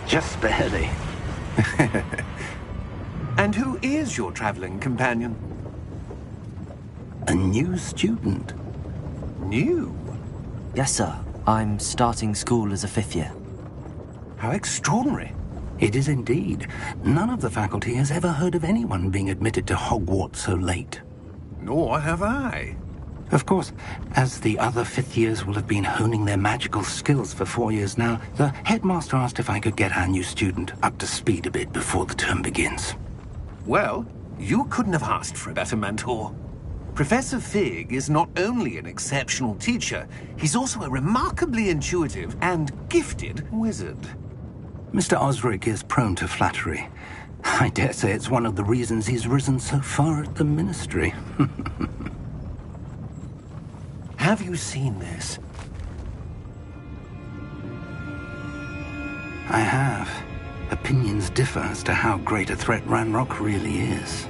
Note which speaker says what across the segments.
Speaker 1: Just barely.
Speaker 2: And who is your traveling companion?
Speaker 1: A new student.
Speaker 2: New?
Speaker 3: Yes, sir. I'm starting school as a 5th year.
Speaker 2: How extraordinary.
Speaker 1: It is indeed. None of the faculty has ever heard of anyone being admitted to Hogwarts so late.
Speaker 2: Nor have I.
Speaker 1: Of course, as the other 5th years will have been honing their magical skills for 4 years now, the headmaster asked if I could get our new student up to speed a bit before the term begins.
Speaker 2: Well, you couldn't have asked for a better mentor. Professor Fig is not only an exceptional teacher, he's also a remarkably intuitive and gifted wizard.
Speaker 1: Mr. Osric is prone to flattery. I dare say it's one of the reasons he's risen so far at the Ministry.
Speaker 2: Have you seen this?
Speaker 1: I have. Opinions differ as to how great a threat Ranrock really is.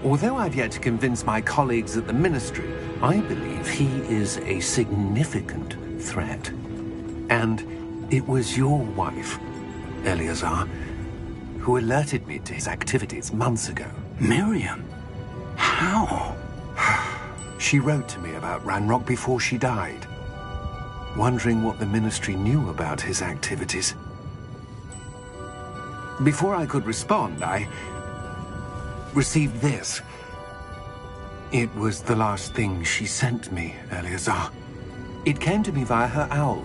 Speaker 2: Although I've yet to convince my colleagues at the Ministry, I believe he is a significant threat. And it was your wife, Eleazar, who alerted me to his activities months ago.
Speaker 1: Miriam? How?
Speaker 2: She wrote to me about Ranrock before she died, wondering what the Ministry knew about his activities. Before I could respond, I received this. It was the last thing she sent me, Eleazar. It came to me via her owl,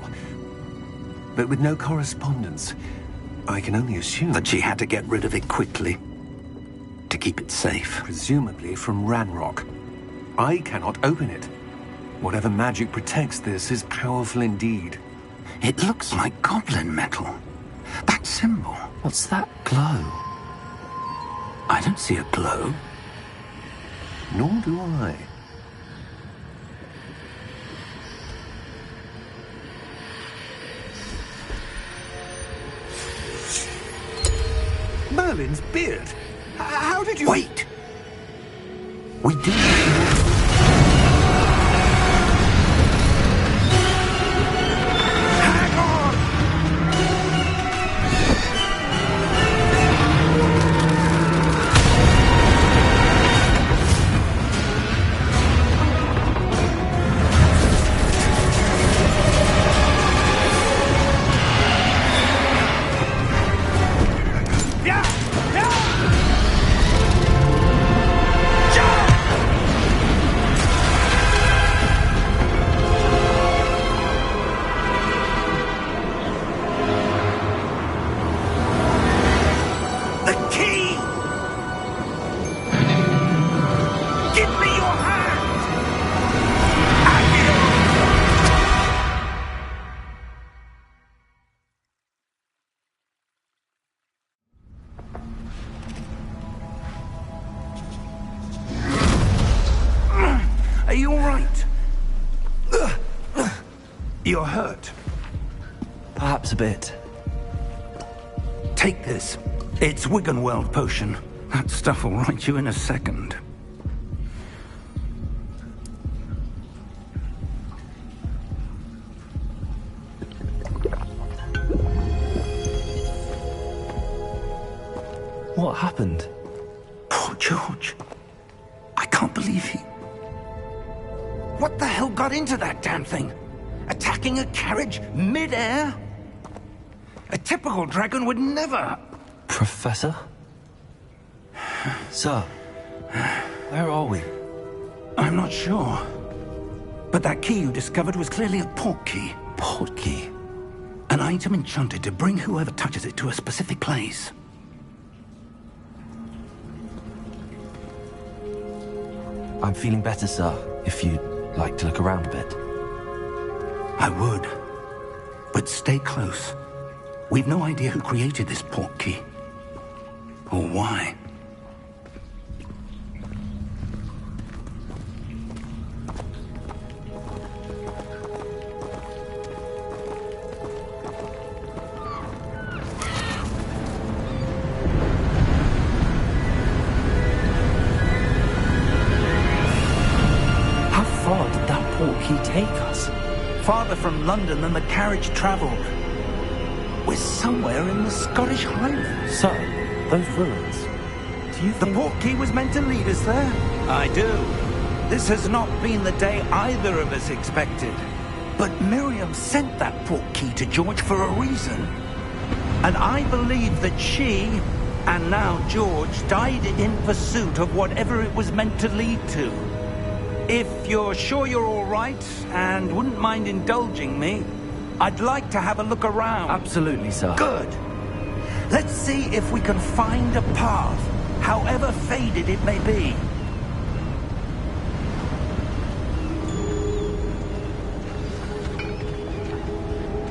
Speaker 2: but with no correspondence. I can only assume
Speaker 1: that she had to get rid of it quickly, to keep it safe.
Speaker 2: Presumably from Ranrock. I cannot open it. Whatever magic protects this is powerful indeed.
Speaker 1: It looks like goblin metal. That symbol.
Speaker 3: What's that glow?
Speaker 1: I don't see a glow.
Speaker 2: Nor do I. Merlin's beard. How did you...
Speaker 1: Wait! We do... Are you all right? You're hurt.
Speaker 3: Perhaps a bit.
Speaker 1: Take this. It's Wiggenweld potion. That stuff will right you in a second.
Speaker 3: What happened?
Speaker 1: Poor George. I can't believe he... What the hell got into that damn thing? Attacking a carriage mid-air? A typical dragon would never...
Speaker 3: Professor? Sir, where are we?
Speaker 1: I'm not sure. But that key you discovered was clearly a port key.
Speaker 3: Port key?
Speaker 1: An item enchanted to bring whoever touches it to a specific place.
Speaker 3: I'm feeling better, sir, if you'd like to look around a bit.
Speaker 1: I would. But stay close. We've no idea who created this port key. Or why.
Speaker 3: How far did that port key take us?
Speaker 1: Farther from London than the carriage traveled. We're somewhere in the Scottish Highlands.
Speaker 3: Sir, those ruins. Do you
Speaker 1: The
Speaker 3: think...
Speaker 1: portkey was meant to lead us there? I do. This has not been the day either of us expected. But Miriam sent that portkey to George for a reason. And I believe that she, and now George, died in pursuit of whatever it was meant to lead to. If you're sure you're all right, and wouldn't mind indulging me, I'd like to have a look around.
Speaker 3: Absolutely, sir.
Speaker 1: Good. Let's see if we can find a path, however faded it may be.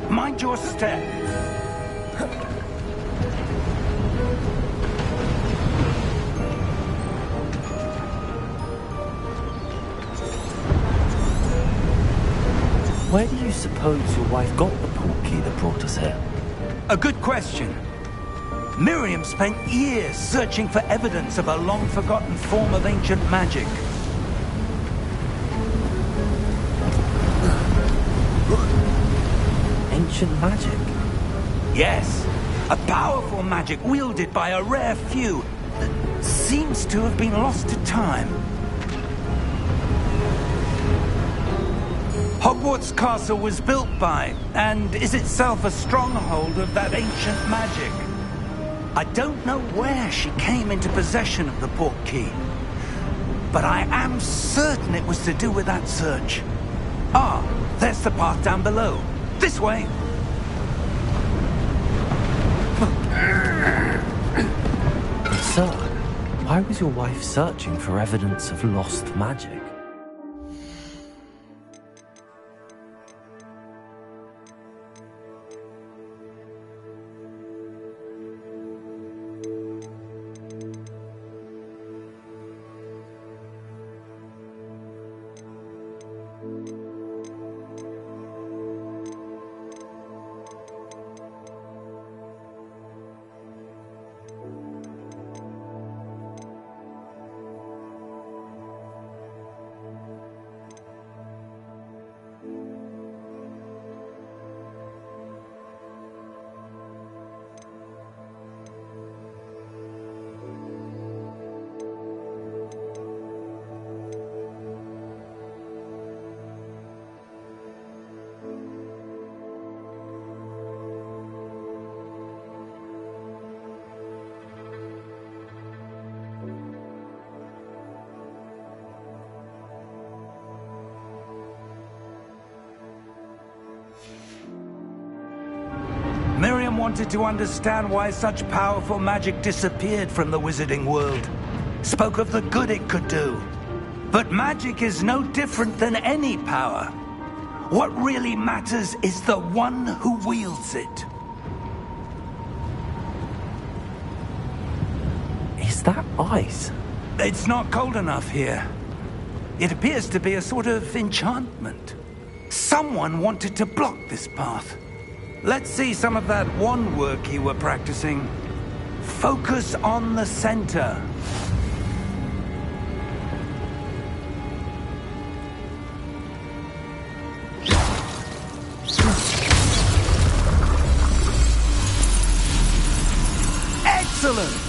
Speaker 1: Mind your step.
Speaker 3: Where do you suppose your wife got the portkey that brought us here?
Speaker 1: A good question. Miriam spent years searching for evidence of a long-forgotten form of ancient magic.
Speaker 3: Ancient magic?
Speaker 1: Yes, a powerful magic wielded by a rare few that seems to have been lost to time. Hogwarts Castle was built by, and is itself a stronghold of that ancient magic. I don't know where she came into possession of the portkey, but I am certain it was to do with that search. Ah, there's the path down below. This way.
Speaker 3: Sir, why was your wife searching for evidence of lost magic?
Speaker 1: Miriam wanted to understand why such powerful magic disappeared from the wizarding world. Spoke of the good it could do. But magic is no different than any power. What really matters is the one who wields it.
Speaker 3: Is that ice?
Speaker 1: It's not cold enough here. It appears to be a sort of enchantment. Someone wanted to block this path. Let's see some of that wand work you were practicing. Focus on the center. Excellent!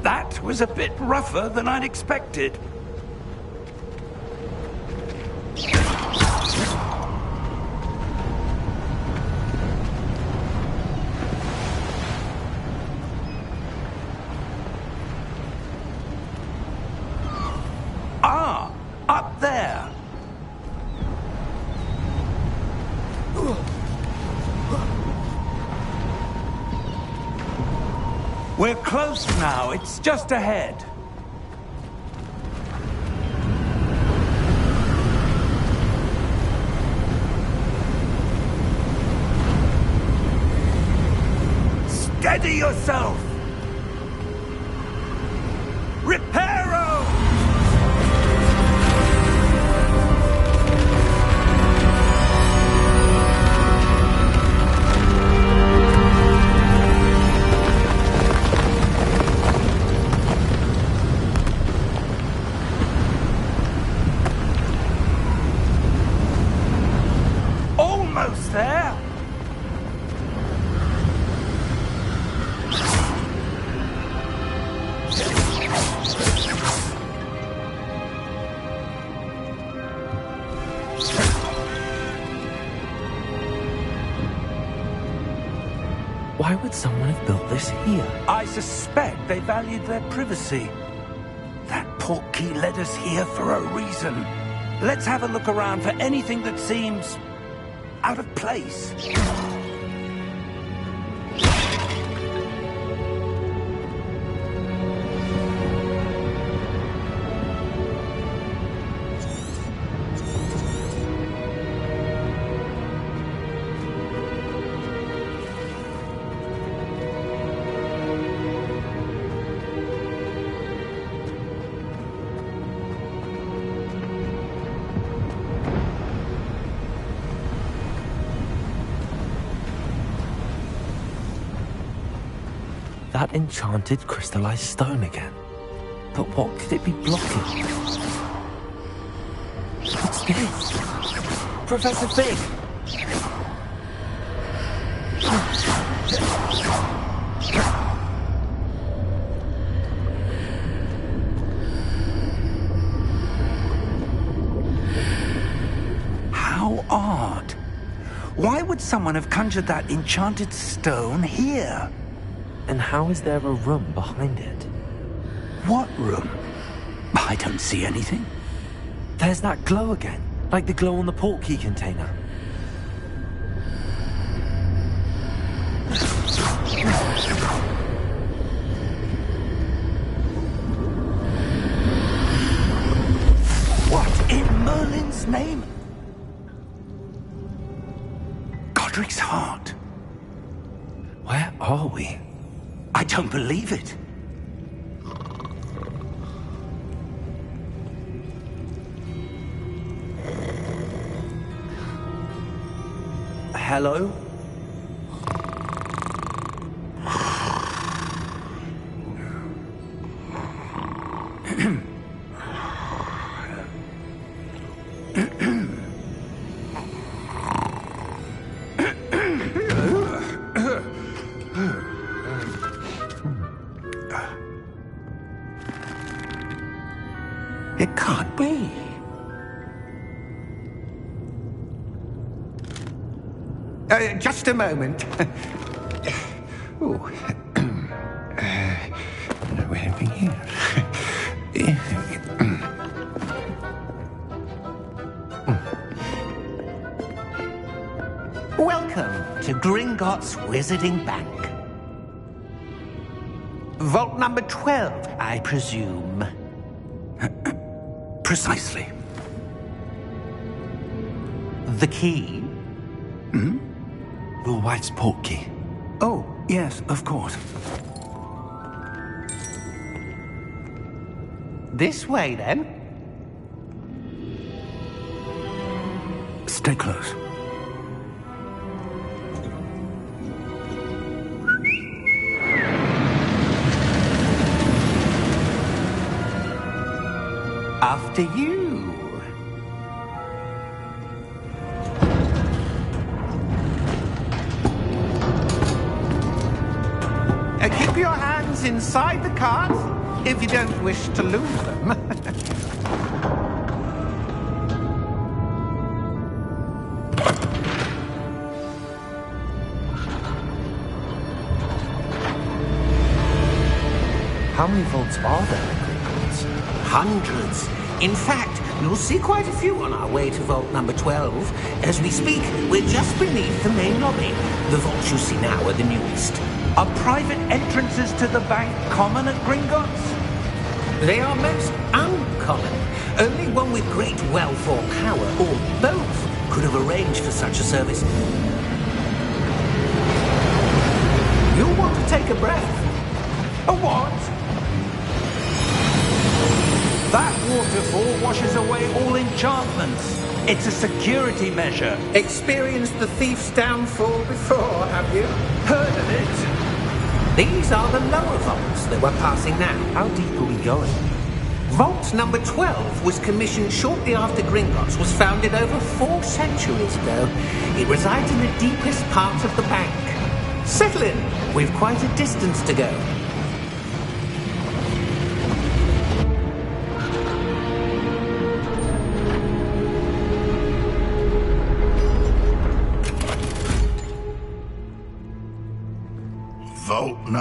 Speaker 1: That was a bit rougher than I'd expected. Ah, up there. We're close now. It's just ahead. Steady yourself! Repair
Speaker 3: Why would someone have built this here?
Speaker 1: I suspect they valued their privacy. That portkey led us here for a reason. Let's have a look around for anything that seems out of place.
Speaker 3: That enchanted crystallized stone again. But what could it be blocking? What's this? Professor Fig!
Speaker 1: How odd. Why would someone have conjured that enchanted stone here?
Speaker 3: And how is there a room behind it?
Speaker 1: What room? I don't see anything.
Speaker 3: There's that glow again, like the glow on the portkey container.
Speaker 1: What in Merlin's name? Godric's heart.
Speaker 3: Where are we?
Speaker 1: I don't believe it.
Speaker 3: Hello?
Speaker 1: It can't be.
Speaker 2: Just a moment. Oh. We're having here.
Speaker 4: Welcome to Gringotts Wizarding Bank. Vault number 12, I presume.
Speaker 1: Precisely.
Speaker 4: The key?
Speaker 3: Your wife's portkey.
Speaker 1: Oh, yes, of course.
Speaker 4: This way, then.
Speaker 1: Stay close.
Speaker 4: After you. Keep your hands inside the cart if you don't wish to lose them.
Speaker 3: How many vaults are there in Hogwarts?
Speaker 4: Hundreds. In fact, you'll see quite a few on our way to vault number 12. As we speak, we're just beneath the main lobby. The vaults you see now are the newest.
Speaker 1: Are private entrances to the bank common at Gringotts?
Speaker 4: They are most uncommon. Only one with great wealth or power, or both, could have arranged for such a service. You'll want to take a breath.
Speaker 1: A what? That waterfall washes away all enchantments. It's a security measure.
Speaker 4: Experienced the thief's downfall before, have you?
Speaker 1: Heard of it?
Speaker 4: These are the lower vaults that we're passing now.
Speaker 3: How deep are we going?
Speaker 4: Vault number 12 was commissioned shortly after Gringotts was founded over 4 centuries ago. It resides in the deepest part of the bank. Settle in. We've quite a distance to go.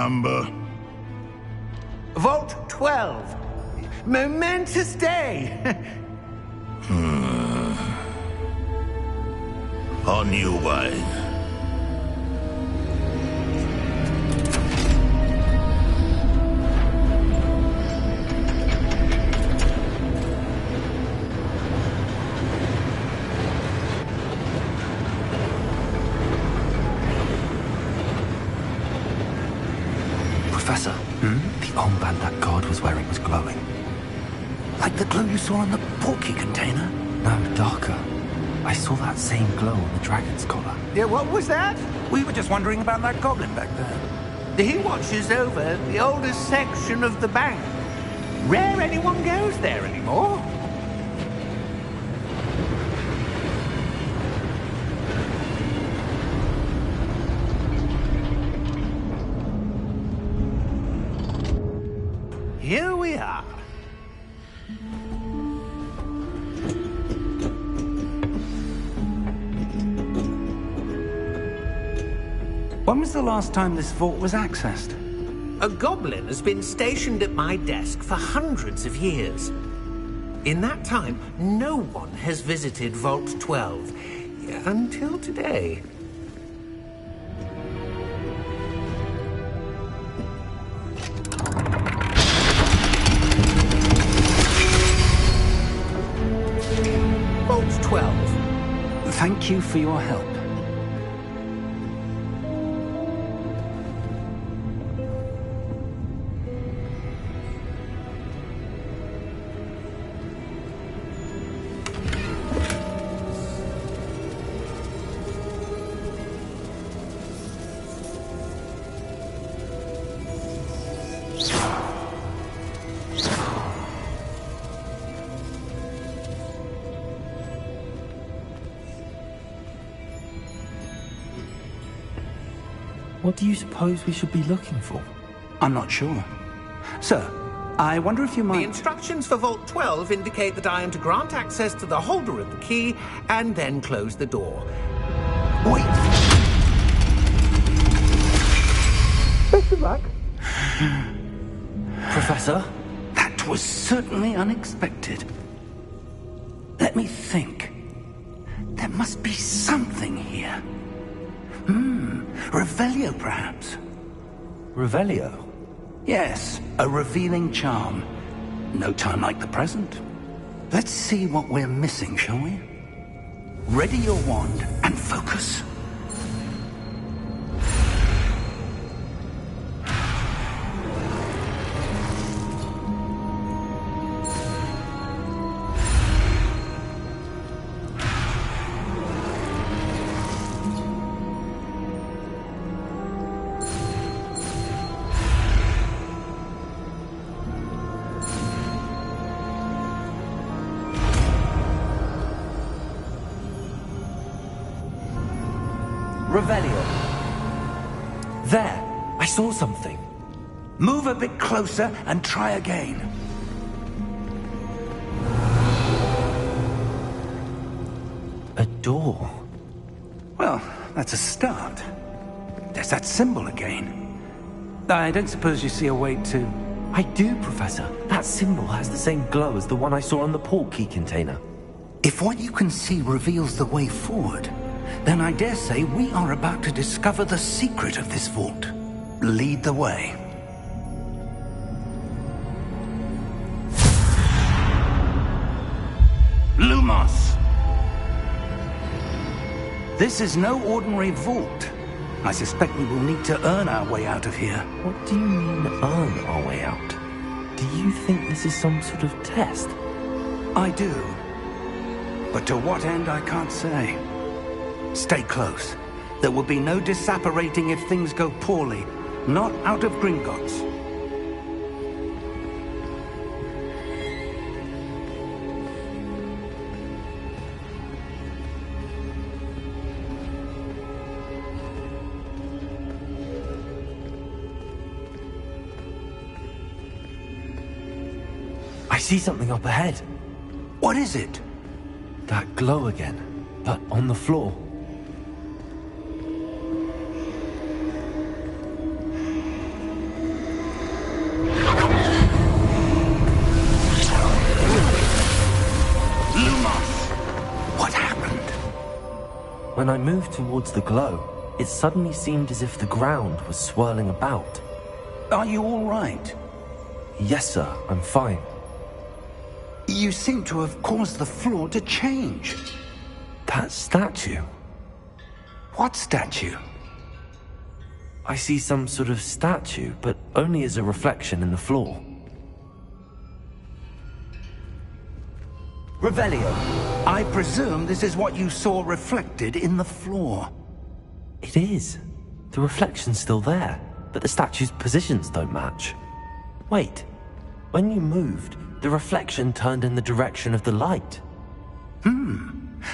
Speaker 5: number?
Speaker 4: Vault 12. Momentous day.
Speaker 5: On you, Wine.
Speaker 3: Professor, the armband that guard was wearing was glowing.
Speaker 1: Like the glow you saw on the porky container?
Speaker 3: No, darker. I saw that same glow on the dragon's collar.
Speaker 4: Yeah, what was that?
Speaker 1: We were just wondering about that goblin back there.
Speaker 4: He watches over the oldest section of the bank. Rare anyone goes there anymore. Here we are.
Speaker 1: When was the last time this vault was accessed?
Speaker 4: A goblin has been stationed at my desk for hundreds of years. In that time, no one has visited Vault 12 until today. Vault 12.
Speaker 1: Thank you for your help.
Speaker 3: What do you suppose we should be looking for?
Speaker 1: I'm not sure. Sir, I wonder if you
Speaker 4: The
Speaker 1: might...
Speaker 4: instructions for Vault 12 indicate that I am to grant access to the holder of the key and then close the door.
Speaker 1: Wait!
Speaker 4: Best of luck.
Speaker 3: Professor?
Speaker 1: That was certainly unexpected. Let me think. There must be something here. Revelio, perhaps?
Speaker 3: Revelio?
Speaker 1: Yes, a revealing charm. No time like the present. Let's see what we're missing, shall we? Ready your wand and focus.
Speaker 3: Revelio. There! I saw something.
Speaker 1: Move a bit closer and try again.
Speaker 3: A door.
Speaker 1: Well, that's a start. There's that symbol again. I don't suppose you see a way to...
Speaker 3: I do, Professor. That symbol has the same glow as the one I saw on the port key container.
Speaker 1: If what you can see reveals the way forward, then I dare say we are about to discover the secret of this vault. Lead the way. Lumos! This is no ordinary vault. I suspect we will need to earn our way out of here.
Speaker 3: What do you mean, earn our way out? Do you think this is some sort of test?
Speaker 1: I do. But to what end, I can't say. Stay close. There will be no disapparating if things go poorly. Not out of Gringotts.
Speaker 3: I see something up ahead.
Speaker 1: What is it?
Speaker 3: That glow again, but on the floor. When I moved towards the glow, it suddenly seemed as if the ground was swirling about.
Speaker 1: Are you all right?
Speaker 3: Yes, sir, I'm fine.
Speaker 1: You seem to have caused the floor to change.
Speaker 3: That statue?
Speaker 1: What statue?
Speaker 3: I see some sort of statue, but only as a reflection in the floor.
Speaker 1: Revelio, I presume this is what you saw reflected in the floor.
Speaker 3: It is. The reflection's still there, but the statue's positions don't match. Wait, when you moved, the reflection turned in the direction of the light.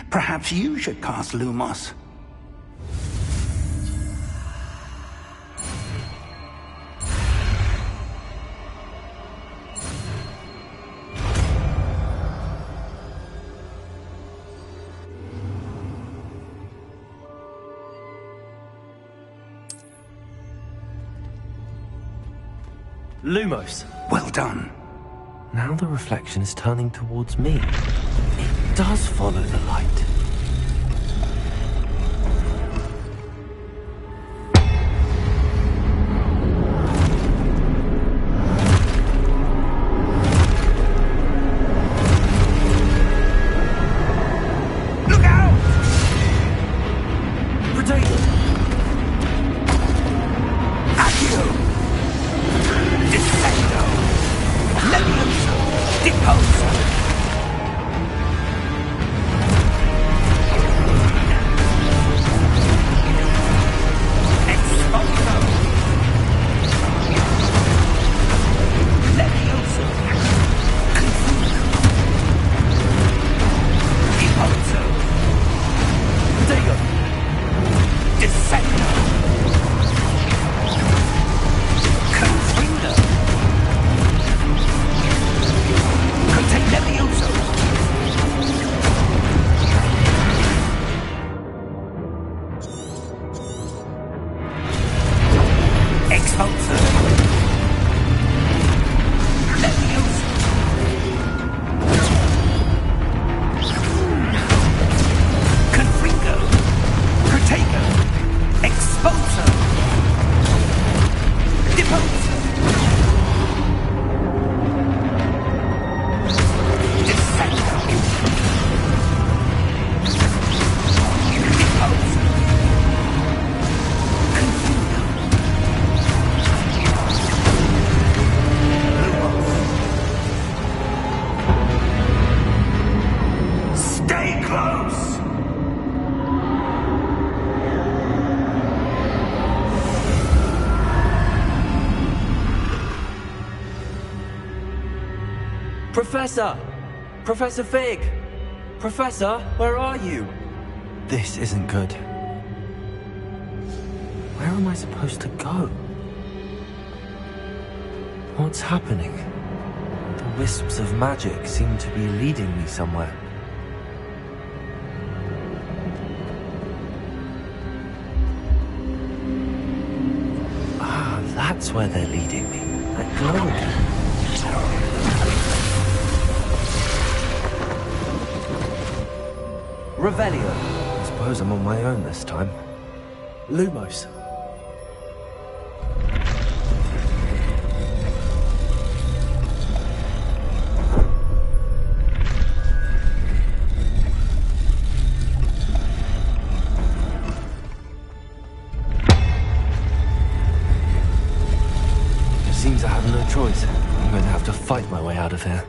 Speaker 1: Perhaps you should cast Lumos.
Speaker 3: Lumos.
Speaker 1: Well done.
Speaker 3: Now the reflection is turning towards me. It does follow the light.
Speaker 1: Look out!
Speaker 3: Potato!
Speaker 1: Accio! Descendo! Levioso! Deposo! Exposo! Levioso! Confuso! Deposo!
Speaker 3: Potato!
Speaker 1: Descendo! Confrido! Conte Levioso! Expulso! Levioso! Confringo! Protego! Expulso! Deposo! Descendo! Deposo! Confringo! Stay close!
Speaker 3: Professor! Professor Fig! Professor, where are you? This isn't good. Where am I supposed to go? What's happening? The wisps of magic seem to be leading me somewhere. Ah, that's where they're leading me. That glow. Revelio. I suppose I'm on my own this time. Lumos. It seems I have no choice. I'm going to have to fight my way out of here.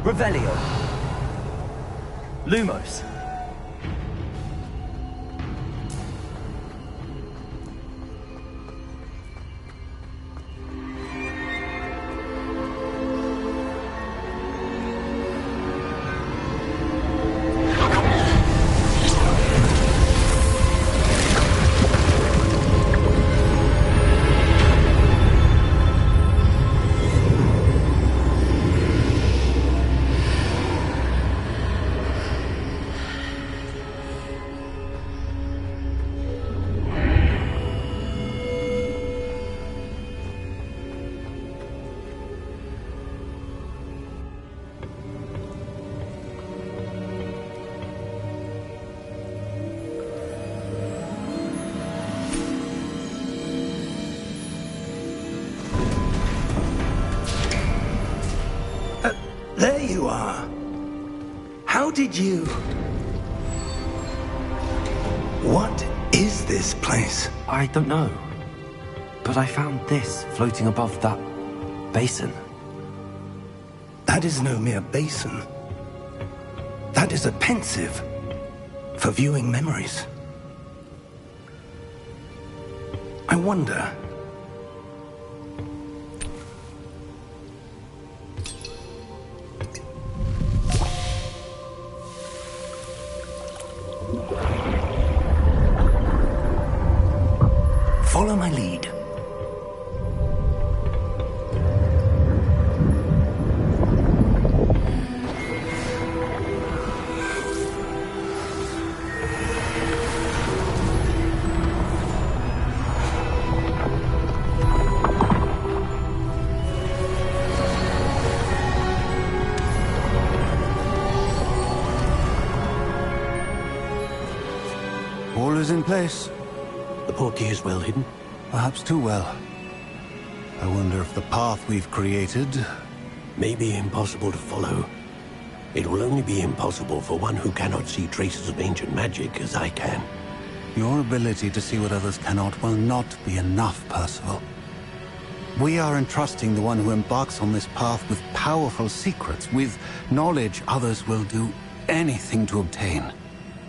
Speaker 3: Revelio. Lumos.
Speaker 1: There you are. How did you... What is this place?
Speaker 3: I don't know. But I found this floating above that basin.
Speaker 1: That is no mere basin. That is a pensive for viewing memories. I wonder... Follow my lead.
Speaker 5: All is in place.
Speaker 6: The portkey is well hidden.
Speaker 5: Perhaps too well. I wonder if the path we've created...
Speaker 6: May be impossible to follow. It will only be impossible for one who cannot see traces of ancient magic as I can.
Speaker 5: Your ability to see what others cannot will not be enough, Percival. We are entrusting the one who embarks on this path with powerful secrets, with knowledge others will do anything to obtain.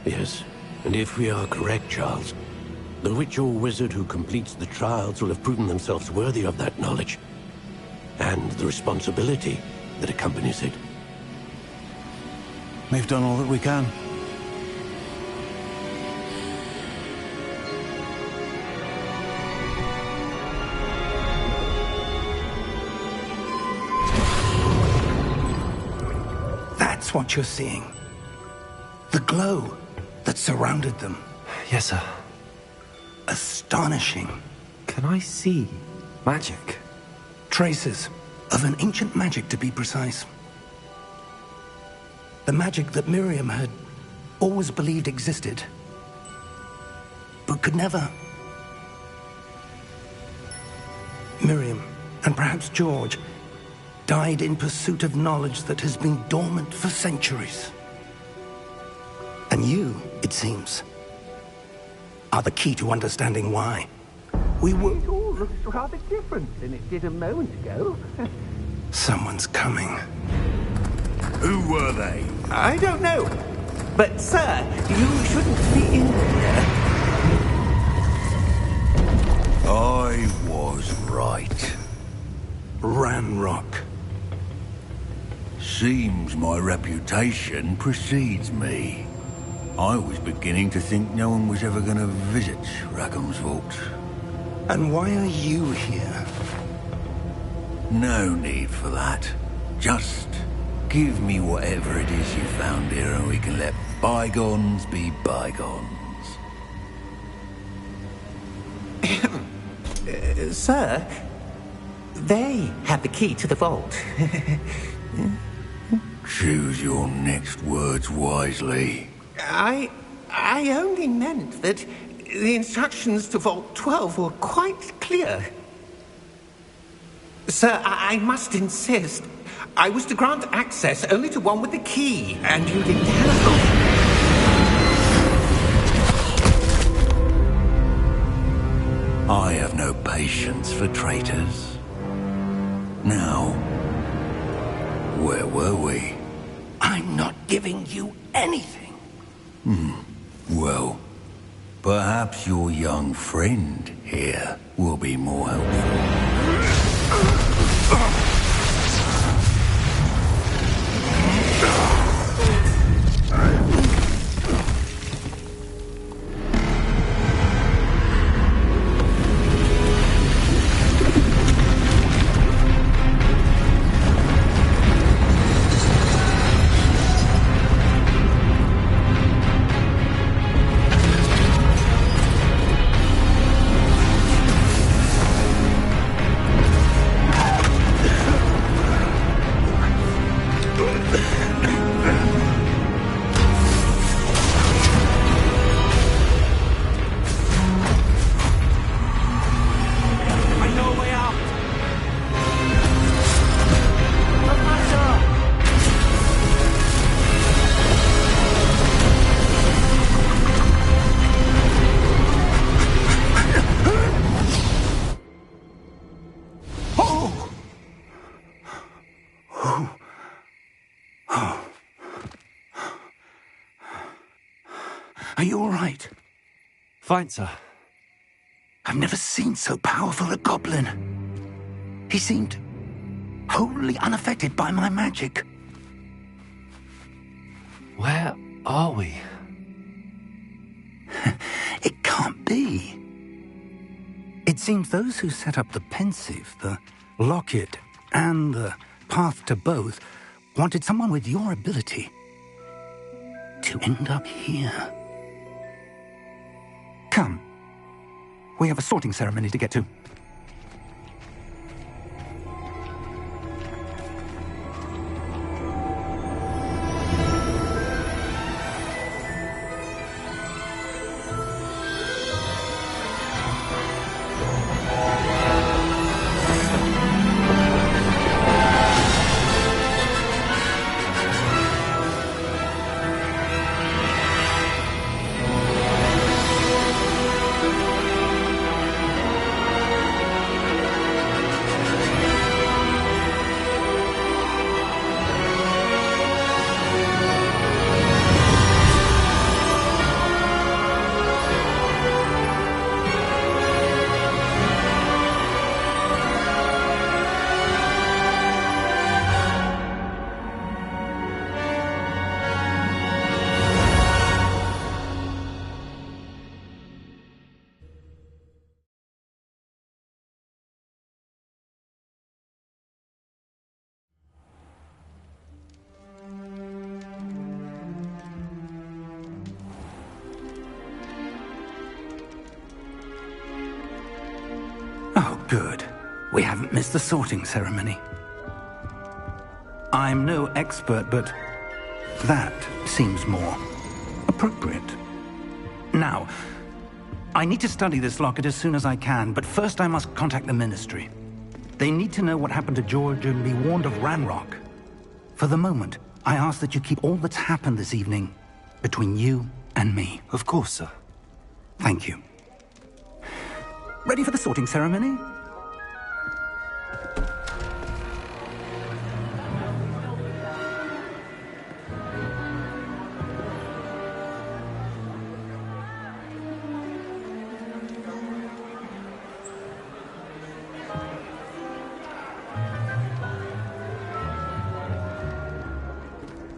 Speaker 6: Yes, and if we are correct, Charles, the witch or wizard who completes the trials will have proven themselves worthy of that knowledge, and the responsibility that accompanies it.
Speaker 5: We've done all that we can.
Speaker 1: That's what you're seeing. The glow that surrounded them.
Speaker 3: Yes, sir.
Speaker 1: Astonishing.
Speaker 3: Can I see magic?
Speaker 1: Traces of an ancient magic, to be precise. The magic that Miriam had always believed existed, but could never. Miriam, and perhaps George, died in pursuit of knowledge that has been dormant for centuries. And you, it seems, are the key to understanding why. We were...
Speaker 4: It all looks rather different than it did a moment ago.
Speaker 1: Someone's coming.
Speaker 7: Who were they?
Speaker 4: I don't know. But, sir, you shouldn't be in here.
Speaker 7: I was right.
Speaker 1: Ranrock.
Speaker 7: Seems my reputation precedes me. I was beginning to think no one was ever going to visit Rackham's Vault.
Speaker 1: And why are you here?
Speaker 7: No need for that. Just give me whatever it is you found here and we can let bygones be bygones.
Speaker 4: Sir, they have the key to the vault.
Speaker 7: Choose your next words wisely.
Speaker 4: I only meant that the instructions to Vault 12 were quite clear. Sir, I must insist. I was to grant access only to one with the key, and you didn't telephone.
Speaker 7: I have no patience for traitors. Now, where were we?
Speaker 1: I'm not giving you anything.
Speaker 7: Well, perhaps your young friend here will be more helpful.
Speaker 1: Are you all right?
Speaker 3: Fine, sir.
Speaker 1: I've never seen so powerful a goblin. He seemed wholly unaffected by my magic.
Speaker 3: Where are we?
Speaker 1: It can't be. It seems those who set up the pensive, the locket, and the path to both wanted someone with your ability to end up here. Come. We have a sorting ceremony to get to. Oh, good. We haven't missed the sorting ceremony. I'm no expert, but that seems more appropriate. Now, I need to study this locket as soon as I can, but first I must contact the Ministry. They need to know what happened to George and be warned of Ranrock. For the moment, I ask that you keep all that's happened this evening between you and me.
Speaker 3: Of course, sir.
Speaker 1: Thank you. Ready for the sorting ceremony?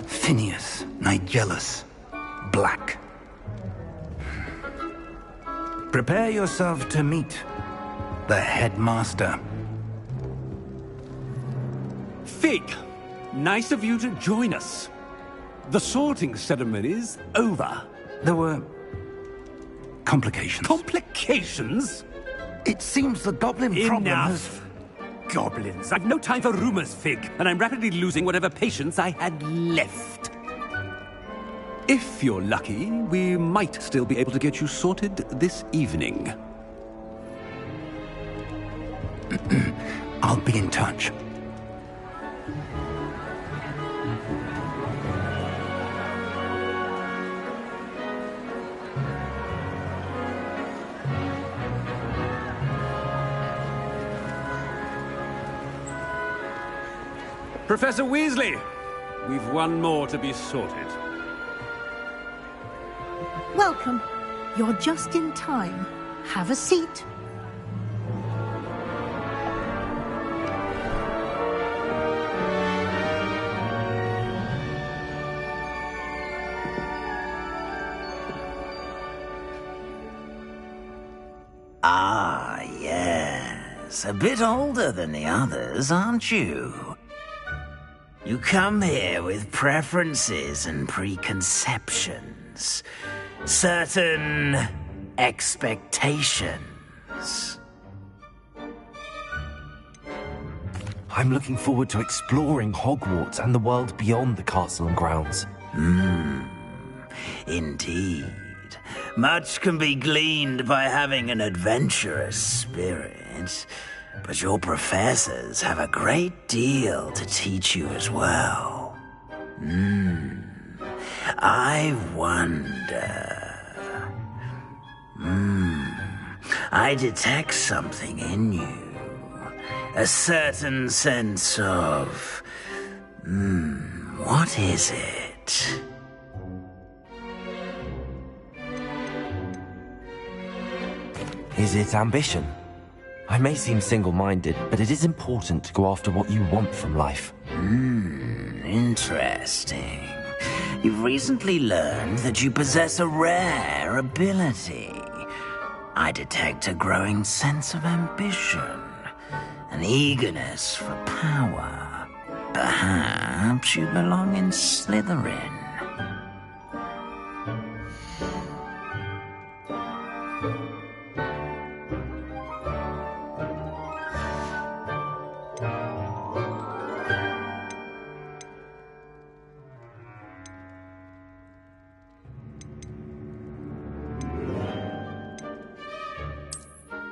Speaker 1: Phineas, Nigellus, Black. Prepare yourself to meet the headmaster.
Speaker 8: Fig, nice of you to join us. The sorting ceremony's over.
Speaker 1: There were complications.
Speaker 8: Complications?
Speaker 1: It seems the goblin problem has...
Speaker 8: Enough. Goblins. I've no time for rumors, Fig, and I'm rapidly losing whatever patience I had left. If you're lucky, we might still be able to get you sorted this evening.
Speaker 1: I'll be in touch.
Speaker 8: Professor Weasley, we've one more to be sorted.
Speaker 9: Welcome. You're just in time. Have a seat.
Speaker 10: Ah, yes. A bit older than the others, aren't you? You come here with preferences and preconceptions. Certain expectations.
Speaker 3: I'm looking forward to exploring Hogwarts and the world beyond the castle and grounds.
Speaker 10: Indeed. Much can be gleaned by having an adventurous spirit, but your professors have a great deal to teach you as well. I wonder... I detect something in you. A certain sense of... what is it?
Speaker 3: Is it ambition? I may seem single-minded, but it is important to go after what you want from life.
Speaker 10: Interesting. You've recently learned that you possess a rare ability. I detect a growing sense of ambition, an eagerness for power. Perhaps you belong in Slytherin.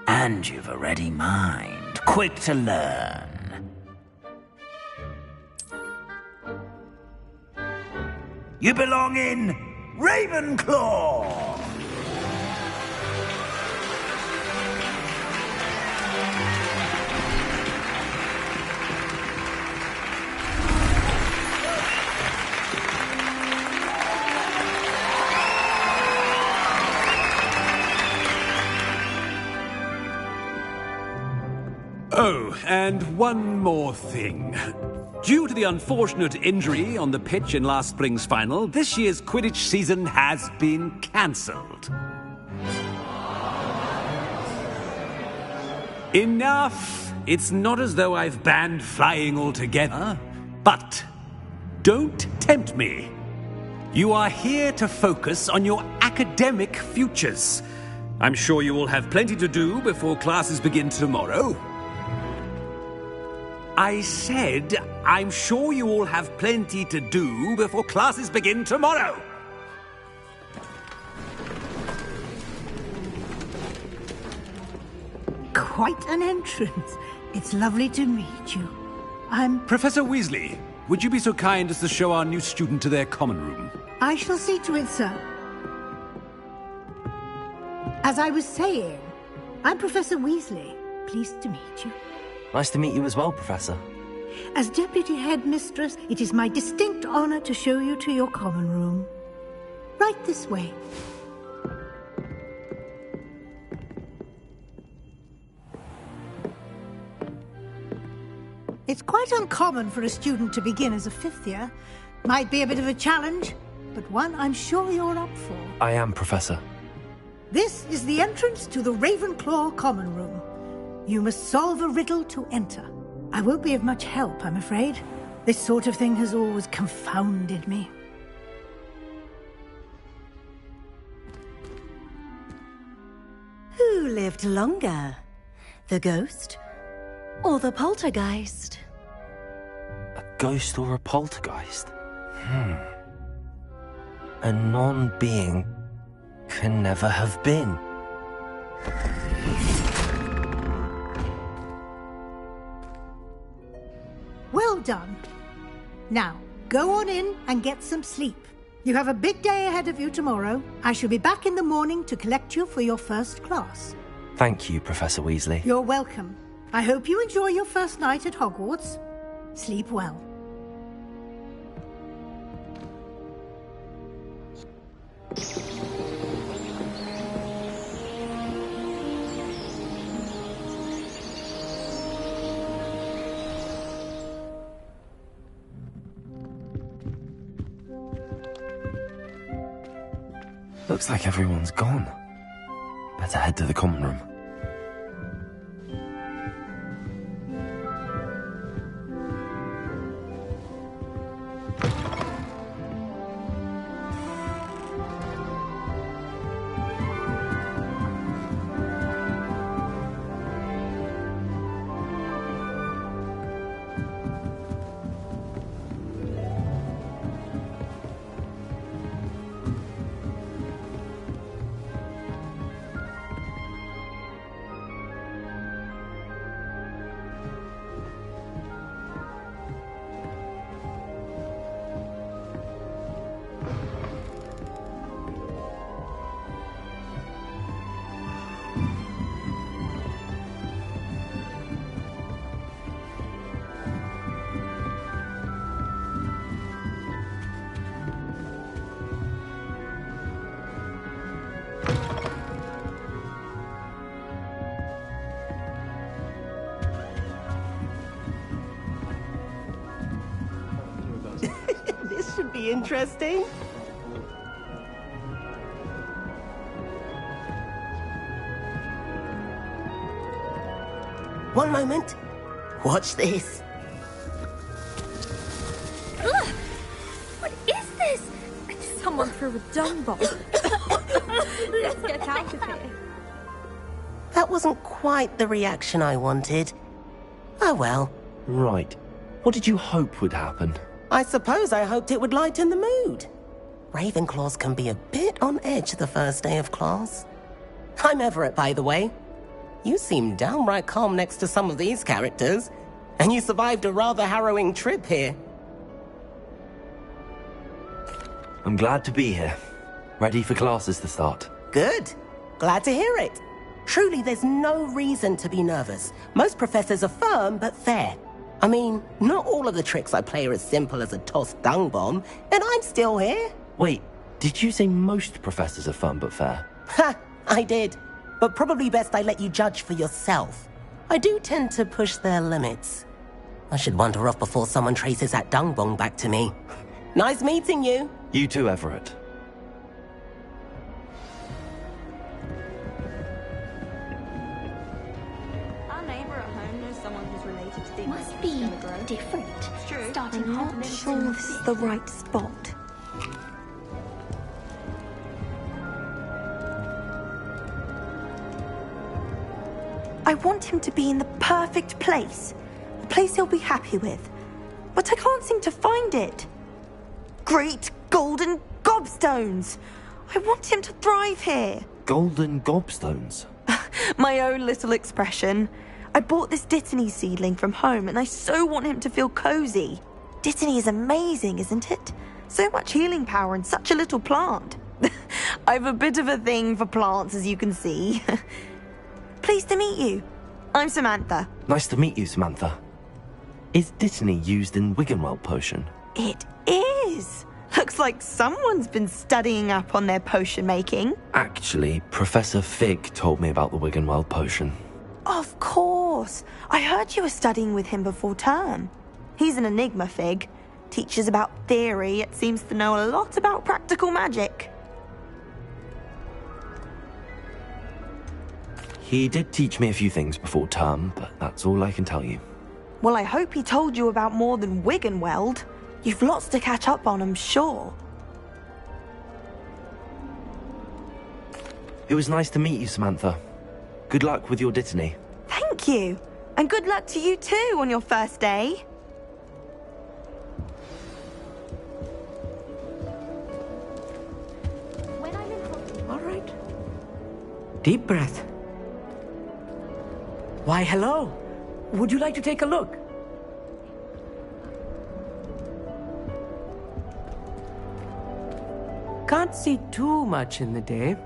Speaker 10: And you've a ready mind, quick to learn. You belong in Ravenclaw!
Speaker 8: Oh, and one more thing. Due to the unfortunate injury on the pitch in last spring's final, this year's Quidditch season has been cancelled. Enough! It's not as though I've banned flying altogether. But don't tempt me. You are here to focus on your academic futures. I'm sure you will have plenty to do before classes begin tomorrow. I said, I'm sure you all have plenty to do before classes begin tomorrow.
Speaker 9: Quite an entrance. It's lovely to meet you. I'm...
Speaker 8: Professor Weasley, would you be so kind as to show our new student to their common room?
Speaker 9: I shall see to it, sir. As I was saying, I'm Professor Weasley. Pleased to meet you.
Speaker 3: Nice to meet you as well, Professor.
Speaker 9: As Deputy Headmistress, it is my distinct honor to show you to your common room. Right this way. It's quite uncommon for a student to begin as a fifth year. Might be a bit of a challenge, but one I'm sure you're up for.
Speaker 3: I am, Professor.
Speaker 9: This is the entrance to the Ravenclaw common room. You must solve a riddle to enter. I won't be of much help, I'm afraid. This sort of thing has always confounded me.
Speaker 11: Who lived longer? The ghost or the poltergeist?
Speaker 3: A ghost or a poltergeist? A non-being can never have been.
Speaker 9: Well done. Now, go on in and get some sleep. You have a big day ahead of you tomorrow. I shall be back in the morning to collect you for your first class.
Speaker 3: Thank you, Professor Weasley.
Speaker 9: You're welcome. I hope you enjoy your first night at Hogwarts. Sleep well.
Speaker 3: Looks like everyone's gone. Better head to the common room.
Speaker 12: This should be interesting. One moment. Watch this.
Speaker 13: Ugh! What is this? Someone threw a dung bomb. Let's get out of here.
Speaker 12: That wasn't quite the reaction I wanted. Oh well.
Speaker 3: Right. What did you hope would happen?
Speaker 12: I suppose I hoped it would lighten the mood. Ravenclaws can be a bit on edge the first day of class. I'm Everett, by the way. You seem downright calm next to some of these characters, and you survived a rather harrowing trip here.
Speaker 3: I'm glad to be here. Ready for classes to start.
Speaker 12: Good. Glad to hear it. Truly, there's no reason to be nervous. Most professors are firm but fair. I mean, not all of the tricks I play are as simple as a tossed dung bomb, and I'm still here.
Speaker 3: Wait, did you say most professors are fun but fair?
Speaker 12: Ha! I did. But probably best I let you judge for yourself. I do tend to push their limits. I should wander off before someone traces that dung bomb back to me. Nice meeting you.
Speaker 3: You too, Everett.
Speaker 13: Must be different.
Speaker 11: It's true.
Speaker 13: Starting I'm not sure this is the right spot.
Speaker 14: I want him to be in the perfect place. A place he'll be happy with. But I can't seem to find it. Great golden gobstones! I want him to thrive here.
Speaker 3: Golden gobstones?
Speaker 14: My own little expression. I bought this Dittany seedling from home and I so want him to feel cozy. Dittany is amazing, isn't it? So much healing power in such a little plant. I've a bit of a thing for plants, as you can see. Pleased to meet you. I'm Samantha.
Speaker 3: Nice to meet you, Samantha. Is Dittany used in Wiggenweld potion?
Speaker 14: It is. Looks like someone's been studying up on their potion making.
Speaker 3: Actually, Professor Fig told me about the Wiggenweld potion.
Speaker 14: Of course. I heard you were studying with him before term. He's an enigma, Fig. Teaches about theory, yet seems to know a lot about practical magic.
Speaker 3: He did teach me a few things before term, but that's all I can tell you.
Speaker 14: Well, I hope he told you about more than Wiggenweld. You've lots to catch up on, I'm sure.
Speaker 3: It was nice to meet you, Samantha. Good luck with your Dittany.
Speaker 14: Thank you. And good luck to you too on your first day.
Speaker 12: All right. Deep breath. Why, hello. Would you like to take a look? Can't see too much in the day.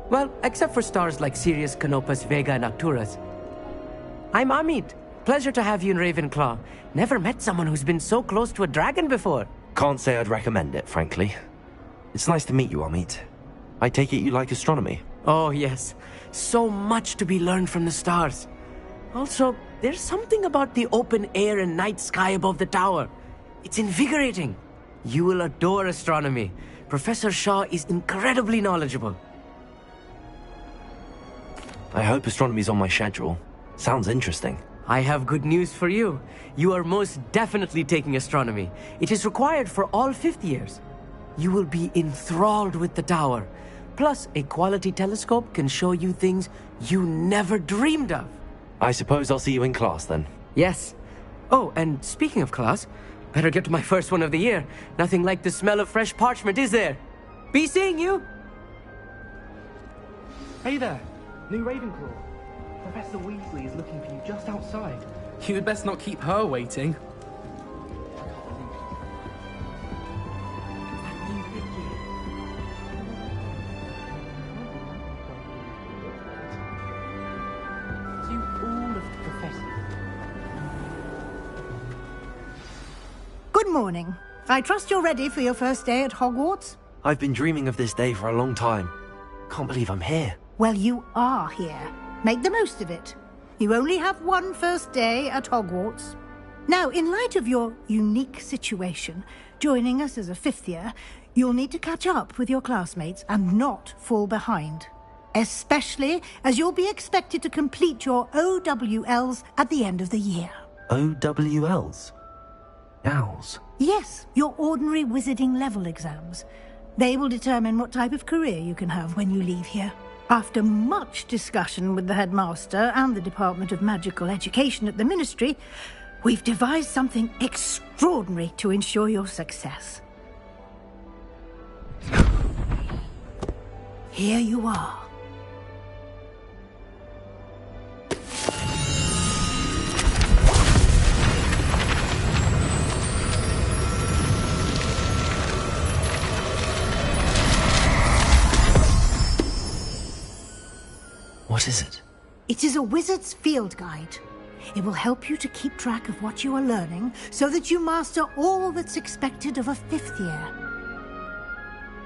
Speaker 12: Well, except for stars like Sirius, Canopus, Vega, and Arcturus. I'm Amit. Pleasure to have you in Ravenclaw. Never met someone who's been so close to a dragon before.
Speaker 3: Can't say I'd recommend it, frankly. It's nice to meet you, Amit. I take it you like astronomy?
Speaker 15: Oh, yes. So much to be learned from the stars. Also, there's something about the open air and night sky above the tower. It's invigorating. You will adore astronomy. Professor Shaw is incredibly knowledgeable.
Speaker 3: I hope astronomy's on my schedule. Sounds interesting.
Speaker 15: I have good news for you. You are most definitely taking astronomy. It is required for all fifth years. You will be enthralled with the tower. Plus, a quality telescope can show you things you never dreamed of.
Speaker 3: I suppose I'll see you in class then.
Speaker 15: Yes. Oh, and speaking of class, better get to my first one of the year. Nothing like the smell of fresh parchment, is there? Be seeing you!
Speaker 16: Hey there, new Ravenclaw. Professor Weasley is looking for you just outside. You'd best not keep her waiting.
Speaker 9: Good morning. I trust you're ready for your first day at Hogwarts?
Speaker 3: I've been dreaming of this day for a long time. Can't believe I'm here.
Speaker 9: Well, you are here. Make the most of it. You only have one first day at Hogwarts. Now, in light of your unique situation, joining us as a fifth year, you'll need to catch up with your classmates and not fall behind. Especially as you'll be expected to complete your OWLs at the end of the year.
Speaker 3: OWLs? Owls?
Speaker 9: Yes, your ordinary wizarding level exams. They will determine what type of career you can have when you leave here. After much discussion with the headmaster and the Department of Magical Education at the Ministry, we've devised something extraordinary to ensure your success. Here you are.
Speaker 3: What is it?
Speaker 9: It is a wizard's field guide. It will help you to keep track of what you are learning so that you master all that's expected of a fifth year.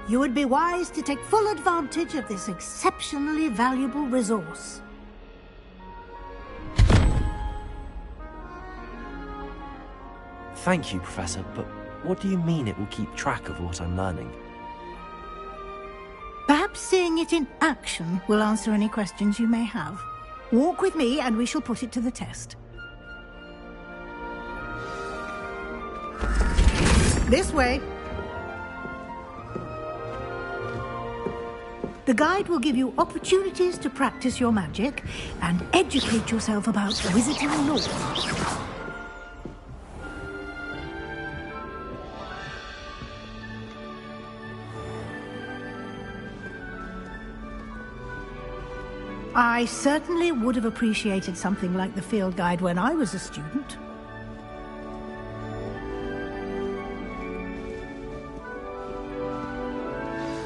Speaker 9: You would be wise to take full advantage of this exceptionally valuable resource.
Speaker 3: Thank you, Professor, but what do you mean it will keep track of what I'm learning?
Speaker 9: Perhaps seeing it in action will answer any questions you may have. Walk with me and we shall put it to the test. This way. The guide will give you opportunities to practice your magic and educate yourself about wizarding lore. I certainly would have appreciated something like the field guide when I was a student.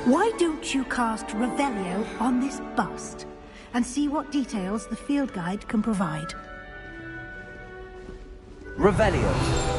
Speaker 9: Why don't you cast Revelio on this bust and see what details the field guide can provide?
Speaker 3: Revelio.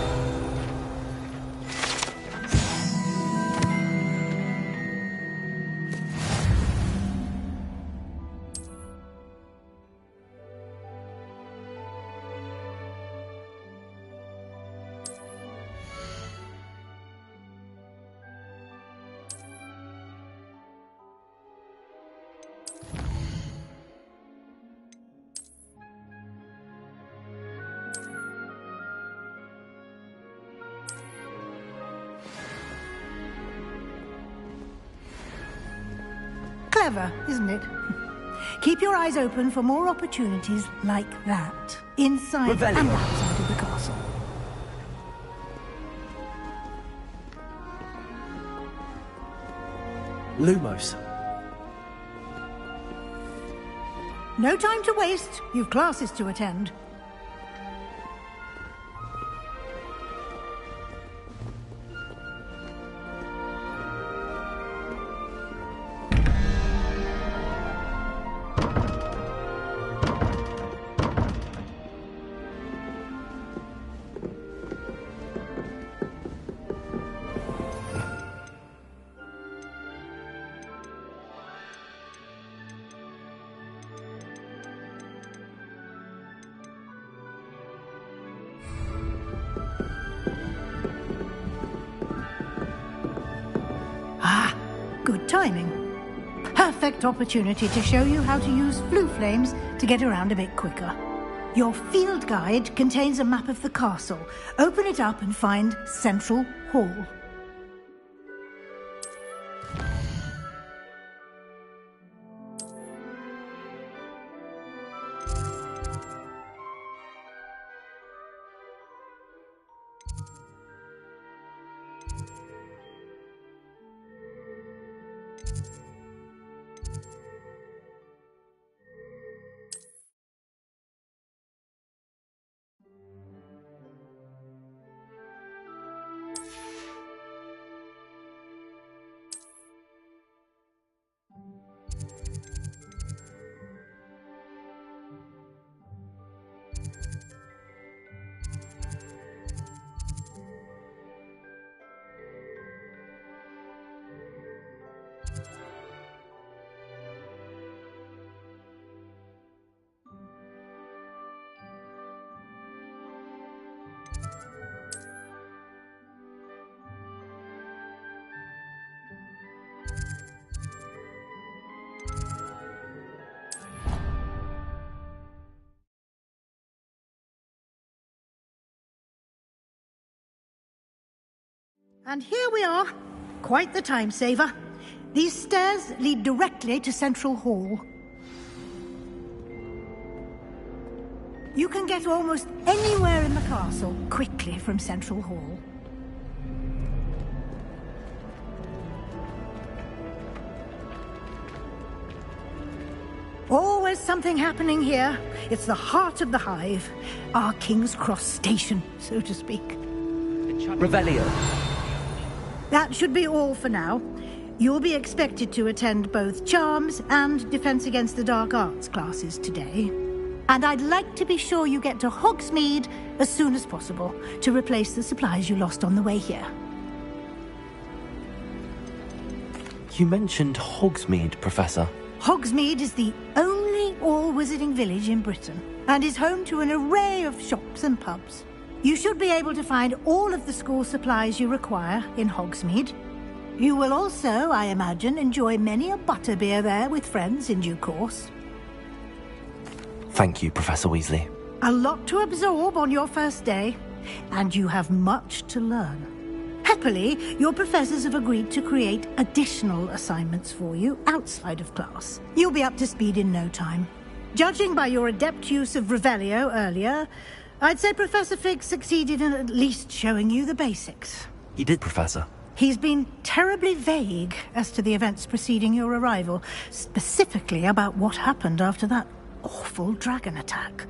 Speaker 9: Clever, isn't it? Keep your eyes open for more opportunities like that, inside
Speaker 3: Revelio.
Speaker 9: and outside of the castle.
Speaker 3: Lumos.
Speaker 9: No time to waste. You've classes to attend. Good timing. Perfect opportunity to show you how to use flue flames to get around a bit quicker. Your field guide contains a map of the castle. Open it up and find Central Hall. And here we are. Quite the time saver. These stairs lead directly to Central Hall. You can get almost anywhere in the castle quickly from Central Hall. Always something happening here. It's the heart of the hive. Our King's Cross station, so to speak.
Speaker 3: Revelio.
Speaker 9: That should be all for now. You'll be expected to attend both Charms and Defense Against the Dark Arts classes today. And I'd like to be sure you get to Hogsmeade as soon as possible to replace the supplies you lost on the way here.
Speaker 3: You mentioned Hogsmeade, Professor.
Speaker 9: Hogsmeade is the only all-wizarding village in Britain and is home to an array of shops and pubs. You should be able to find all of the school supplies you require in Hogsmeade. You will also, I imagine, enjoy many a butterbeer there with friends in due course.
Speaker 3: Thank you, Professor Weasley.
Speaker 9: A lot to absorb on your first day, and you have much to learn. Happily, your professors have agreed to create additional assignments for you outside of class. You'll be up to speed in no time. Judging by your adept use of Revelio earlier, I'd say Professor Fig succeeded in at least showing you the basics.
Speaker 3: He did, Professor.
Speaker 9: He's been terribly vague as to the events preceding your arrival, specifically about what happened after that awful dragon attack.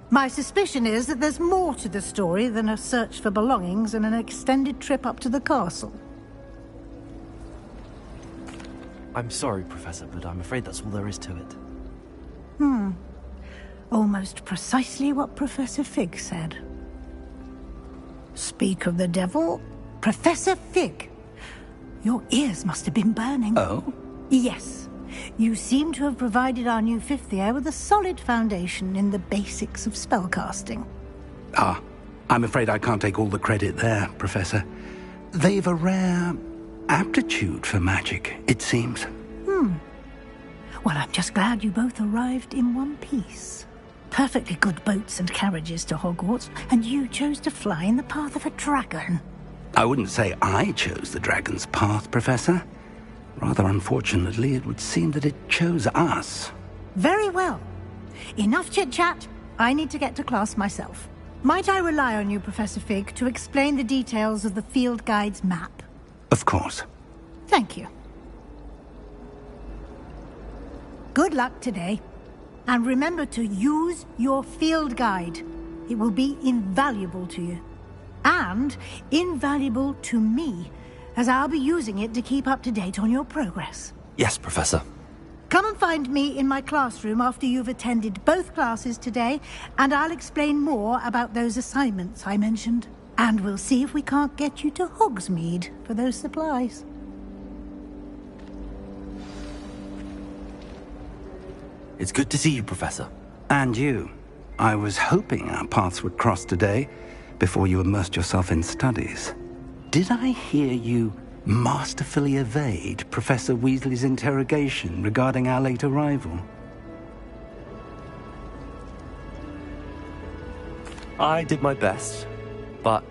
Speaker 9: My suspicion is that there's more to the story than a search for belongings and an extended trip up to the castle.
Speaker 3: I'm sorry, Professor, but I'm afraid that's all there is to it.
Speaker 9: Almost precisely what Professor Fig said. Speak of the devil, Professor Fig. Your ears must have been burning.
Speaker 1: Oh?
Speaker 9: Yes. You seem to have provided our new fifth year with a solid foundation in the basics of spellcasting.
Speaker 1: Ah, I'm afraid I can't take all the credit there, Professor. They've a rare aptitude for magic, it seems.
Speaker 9: Well, I'm just glad you both arrived in one piece. Perfectly good boats and carriages to Hogwarts, and you chose to fly in the path of a dragon.
Speaker 1: I wouldn't say I chose the dragon's path, Professor. Rather unfortunately, it would seem that it chose us.
Speaker 9: Very well. Enough chit-chat. I need to get to class myself. Might I rely on you, Professor Fig, to explain the details of the field guide's map?
Speaker 1: Of course.
Speaker 9: Thank you. Good luck today. And remember to use your field guide. It will be invaluable to you. And invaluable to me, as I'll be using it to keep up to date on your progress.
Speaker 3: Yes, Professor.
Speaker 9: Come and find me in my classroom after you've attended both classes today, and I'll explain more about those assignments I mentioned. And we'll see if we can't get you to Hogsmeade for those supplies.
Speaker 3: It's good to see you, Professor.
Speaker 1: And you. I was hoping our paths would cross today, before you immersed yourself in studies. Did I hear you
Speaker 5: masterfully evade Professor Weasley's interrogation regarding our late arrival.
Speaker 3: I did my best, but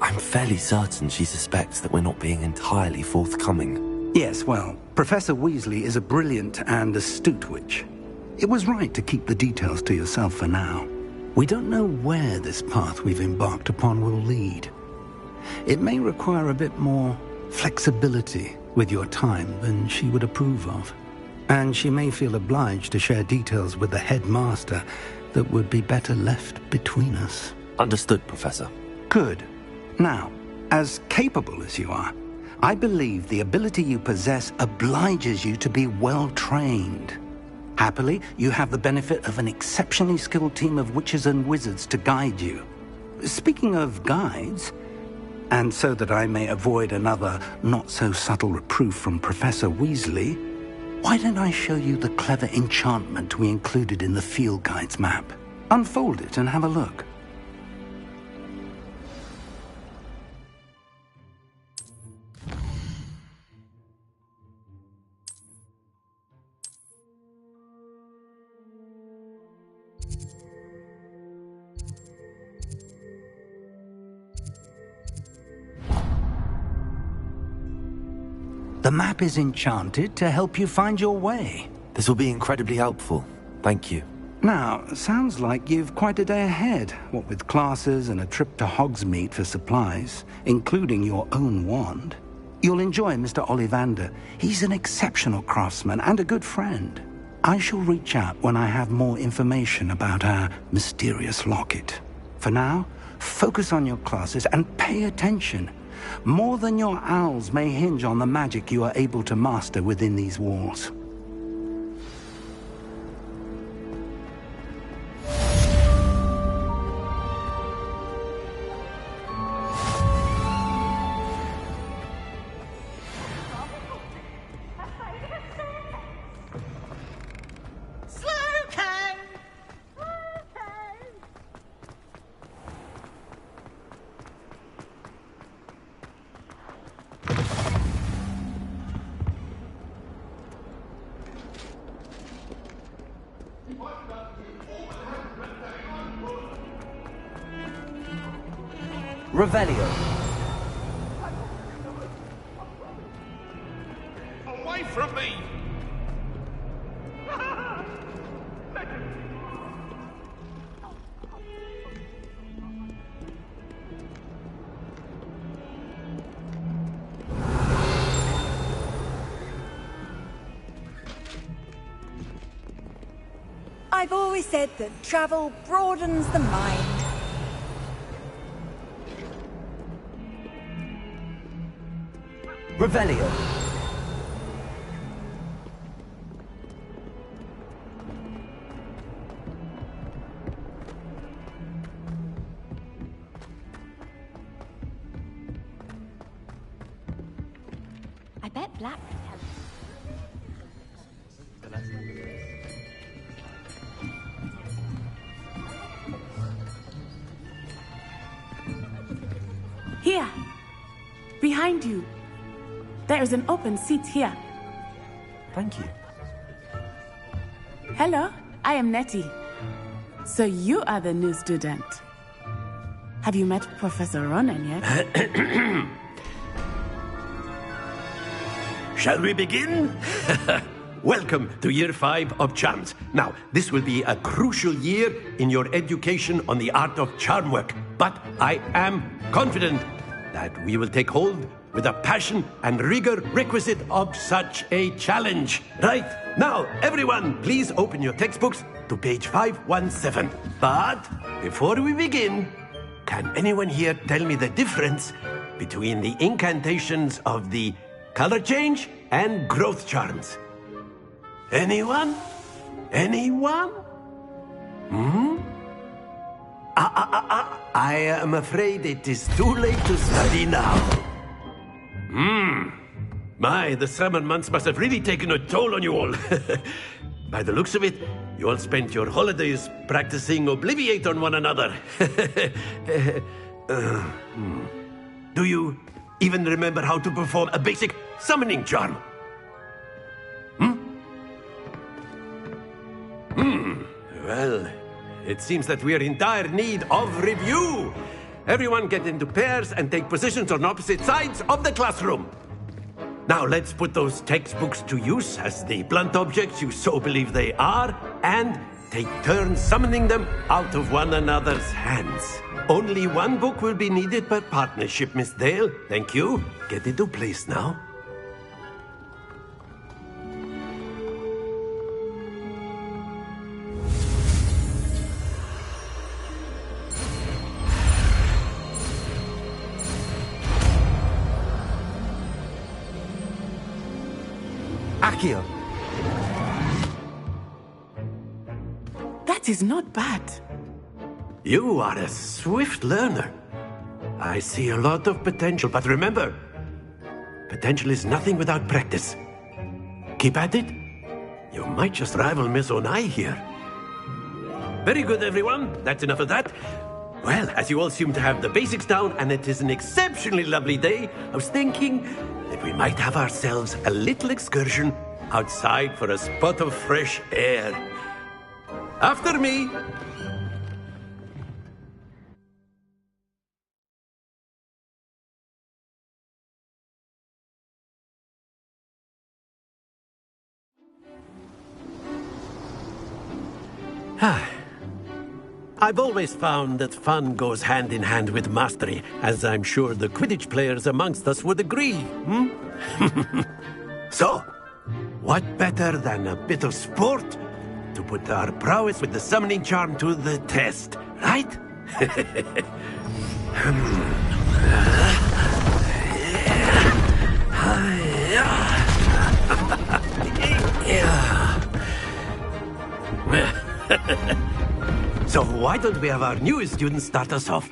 Speaker 3: I'm fairly certain she suspects that we're not being entirely forthcoming.
Speaker 5: Yes, well, Professor Weasley is a brilliant and astute witch. It was right to keep the details to yourself for now. We don't know where this path we've embarked upon will lead. It may require a bit more flexibility with your time than she would approve of. And she may feel obliged to share details with the headmaster that would be better left between us.
Speaker 3: Understood, Professor.
Speaker 5: Good. Now, as capable as you are, I believe the ability you possess obliges you to be well-trained. Happily, you have the benefit of an exceptionally skilled team of witches and wizards to guide you. Speaking of guides, and so that I may avoid another not-so-subtle reproof from Professor Weasley, why don't I show you the clever enchantment we included in the field guide's map? Unfold it and have a look. The map is enchanted to help you find your way.
Speaker 3: This will be incredibly helpful. Thank you.
Speaker 5: Now, sounds like you've quite a day ahead, what with classes and a trip to Hogsmeade for supplies, including your own wand. You'll enjoy Mr. Ollivander. He's an exceptional craftsman and a good friend. I shall reach out when I have more information about our mysterious locket. For now, focus on your classes and pay attention. More than your owls may hinge on the magic you are able to master within these walls.
Speaker 3: Revelio.
Speaker 17: Away from me!
Speaker 11: I've always said that travel broadens the mind.
Speaker 3: Revelio.
Speaker 13: I bet Black can tell us.
Speaker 18: Here, behind you. There is an open seat here.
Speaker 3: Thank you.
Speaker 18: Hello, I am Nettie. So you are the new student. Have you met Professor Ronan yet?
Speaker 6: Shall we begin? Welcome to Year 5 of Charms. Now, this will be a crucial year in your education on the art of charm work, but I am confident that we will take hold with the passion and rigor requisite of such a challenge. Right, now, everyone, please open your textbooks to page 517. But before we begin, can anyone here tell me the difference between the incantations of the color change and growth charms? Anyone? Anyone? I am afraid it is too late to study now. My, the summer months must have really taken a toll on you all. By the looks of it, you all spent your holidays practicing Obliviate on one another. Do you even remember how to perform a basic summoning charm. Well, it seems that we are in dire need of review. Everyone get into pairs and take positions on opposite sides of the classroom. Now let's put those textbooks to use as the blunt objects you so believe they are, and take turns summoning them out of one another's hands. Only one book will be needed per partnership, Miss Dale. Thank you. Get into place now.
Speaker 3: Accio!
Speaker 18: That is not bad.
Speaker 6: You are a swift learner. I see a lot of potential, but remember, potential is nothing without practice. Keep at it. You might just rival Miss Onai here. Very good, everyone. That's enough of that. Well, as you all seem to have the basics down, and it is an exceptionally lovely day, I was thinking that we might have ourselves a little excursion outside for a spot of fresh air. After me. I've always found that fun goes hand in hand with mastery, as I'm sure the Quidditch players amongst us would agree. So, what better than a bit of sport to put our prowess with the summoning charm to the test, right? So why don't we have our newest student start us off?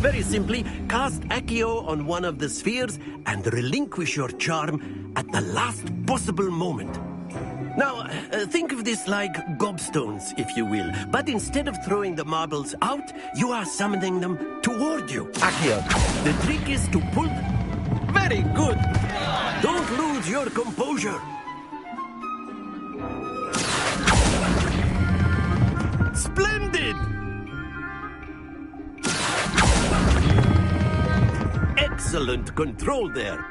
Speaker 6: Very simply, cast Accio on one of the spheres and relinquish your charm at the last possible moment. Now, think of this like gobstones, if you will. But instead of throwing the marbles out, you are summoning them toward you. Accio. The trick is to pull... Very good. Don't lose your composure. Splendid! Excellent control there.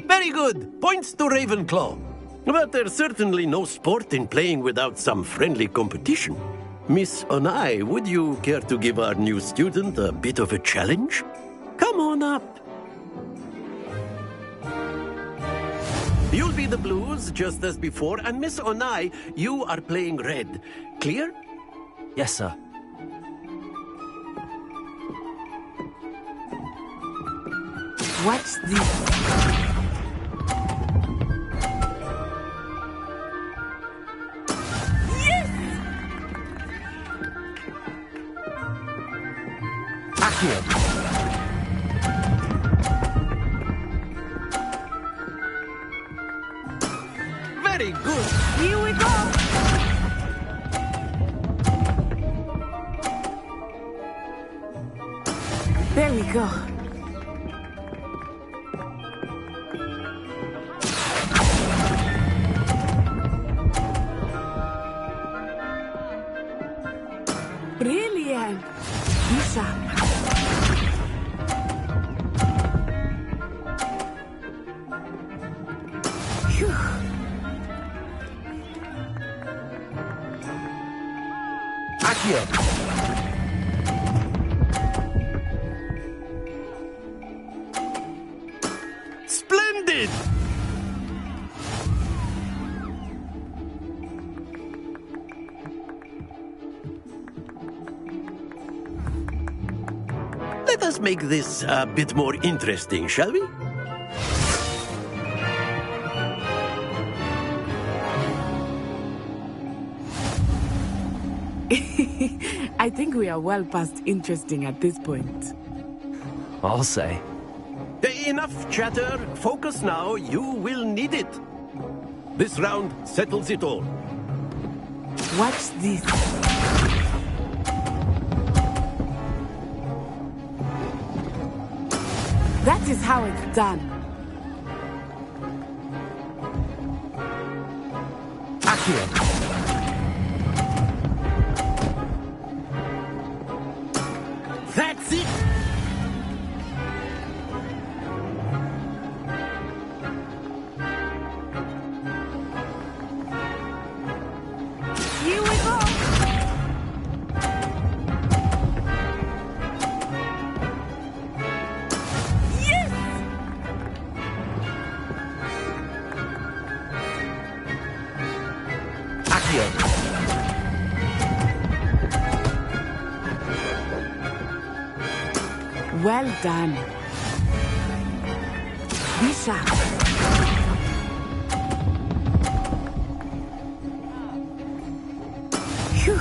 Speaker 6: Very good. Points to Ravenclaw. But there's certainly no sport in playing without some friendly competition. Miss Onai, would you care to give our new student a bit of a challenge? Come on up. You'll be the blues, just as before, and Miss Onai, you are playing red. Clear?
Speaker 3: Yes, sir.
Speaker 18: What's this?
Speaker 6: Very good.
Speaker 18: Here we go. There we go. Brilliant. Lisa.
Speaker 6: Splendid! Let us make this a bit more interesting, shall we?
Speaker 18: I think we are well past interesting at this point.
Speaker 3: I'll say.
Speaker 6: Enough chatter. Focus now. You will need it. This round settles it all.
Speaker 18: Watch this. That is how it's done.
Speaker 2: Accio.
Speaker 6: That's it!
Speaker 14: Here we go! Yes!
Speaker 3: Accio.
Speaker 18: Well done. Be sharp. Phew.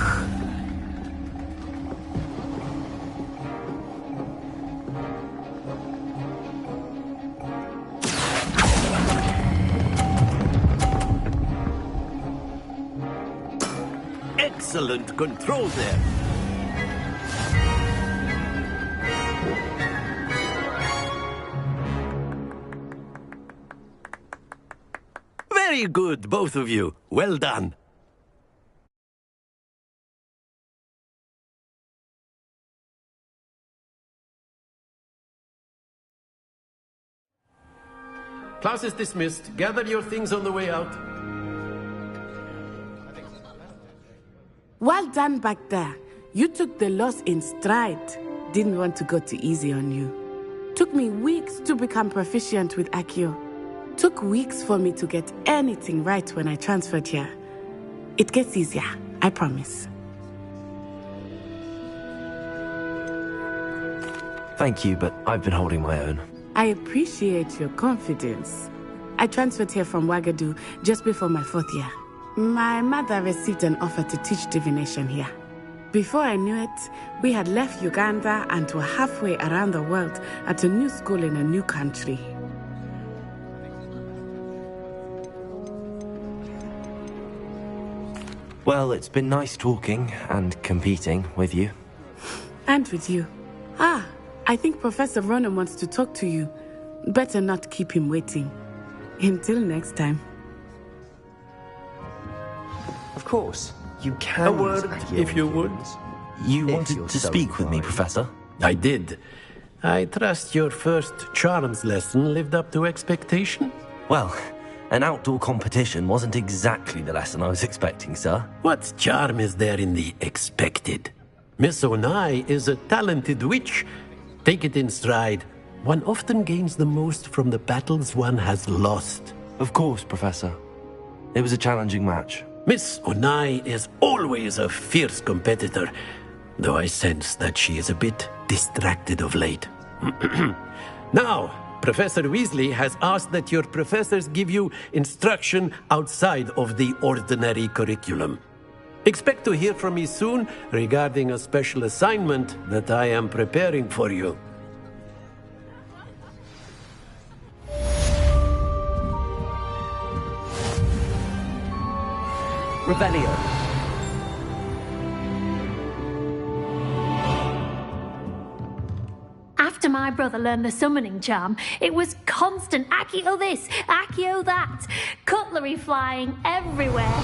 Speaker 6: Excellent control there. Very good, both of you. Well done. Class is dismissed. Gather your things on the way out.
Speaker 18: Well done back there. You took the loss in stride. Didn't want to go too easy on you. Took me weeks to become proficient with Accio. Took weeks for me to get anything right when I transferred here. It gets easier, I promise.
Speaker 3: Thank you, but I've been holding my own.
Speaker 18: I appreciate your confidence. I transferred here from Wagadu just before my 4th year. My mother received an offer to teach divination here. Before I knew it, we had left Uganda and were halfway around the world at a new school in a new country.
Speaker 3: Well, it's been nice talking and competing with you.
Speaker 18: And with you. Ah, I think Professor Ronan wants to talk to you. Better not keep him waiting. Until next time.
Speaker 3: Of course, you can.
Speaker 6: A word, if you would.
Speaker 3: You wanted to speak with me, Professor?
Speaker 6: I did. I trust your first charms lesson lived up to expectation?
Speaker 3: Well, an outdoor competition wasn't exactly the lesson I was expecting, sir.
Speaker 6: What charm is there in the expected? Miss Onai is a talented witch. Take it in stride. One often gains the most from the battles one has lost.
Speaker 3: Of course, Professor. It was a challenging match.
Speaker 6: Miss Onai is always a fierce competitor, though I sense that she is a bit distracted of late. Now, Professor Weasley has asked that your professors give you instruction outside of the ordinary curriculum. Expect to hear from me soon regarding a special assignment that I am preparing for you.
Speaker 3: Revelio.
Speaker 19: After my brother learned the summoning charm, it was constant Accio this, Accio that, cutlery flying everywhere.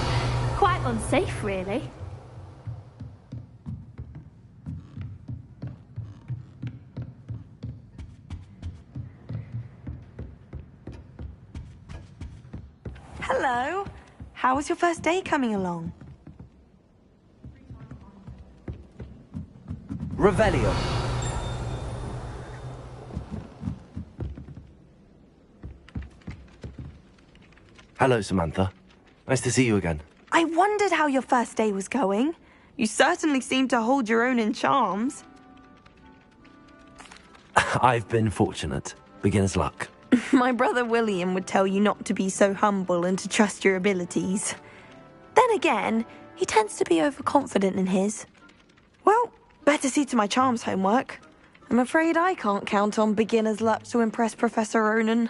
Speaker 19: Quite unsafe, really.
Speaker 14: Hello. How was your first day coming along?
Speaker 3: Revelio. Hello, Samantha. Nice to see you again.
Speaker 14: I wondered how your first day was going. You certainly seem to hold your own in charms.
Speaker 3: I've been fortunate. Beginner's luck.
Speaker 14: My brother William would tell you not to be so humble and to trust your abilities. Then again, he tends to be overconfident in his. Well, better see to my charms homework. I'm afraid I can't count on beginner's luck to impress Professor Ronan.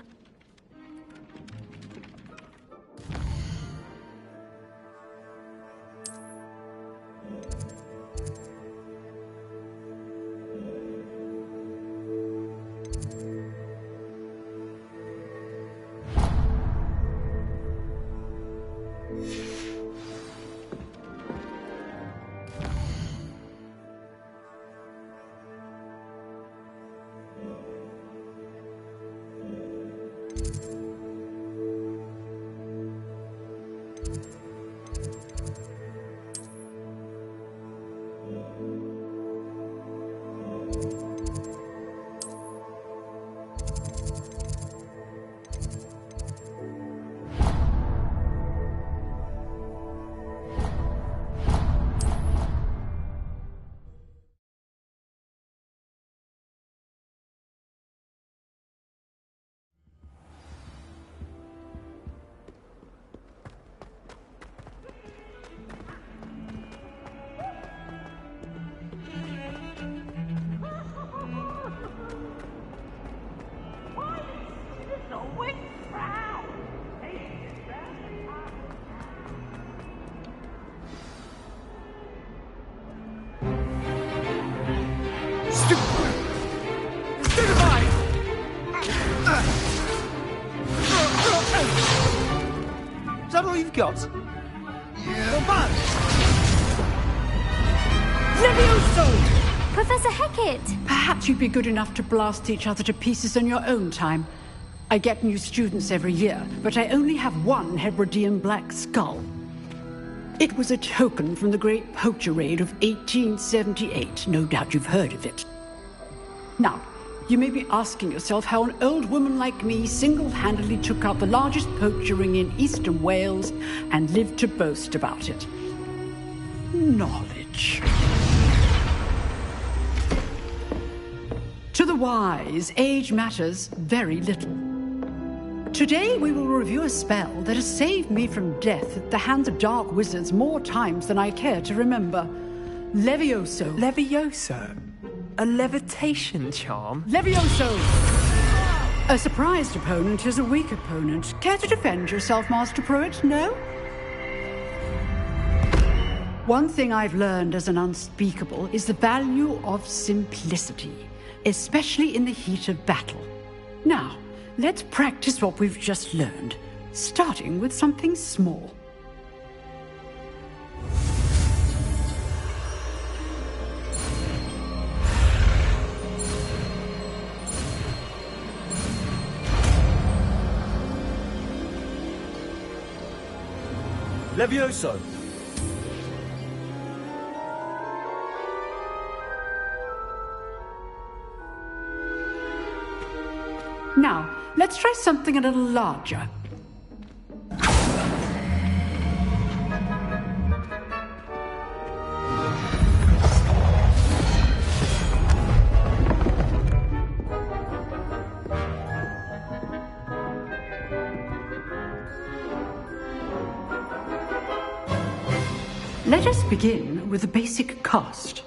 Speaker 15: Is that all you've got? Yeah.
Speaker 19: Levioso! Professor Hecat!
Speaker 20: Perhaps you'd be good enough to blast each other to pieces in your own time. I get new students every year, but I only have one Hebridean black skull. It was a token from the Great Poacher Raid of 1878. No doubt you've heard of it. Now, you may be asking yourself how an old woman like me single-handedly took out the largest poacher ring in eastern Wales and lived to boast about it. Knowledge. To the wise, age matters very little. Today we will review a spell that has saved me from death at the hands of dark wizards more times than I care to remember. Levioso.
Speaker 3: Levioso? A levitation charm?
Speaker 20: Levioso! A surprised opponent is a weak opponent. Care to defend yourself, Master Pruitt? No? One thing I've learned as an unspeakable is the value of simplicity, especially in the heat of battle. Now, let's practice what we've just learned, starting with something small.
Speaker 3: Levioso!
Speaker 20: Now, let's try something a little larger. Let us begin with the basic cast.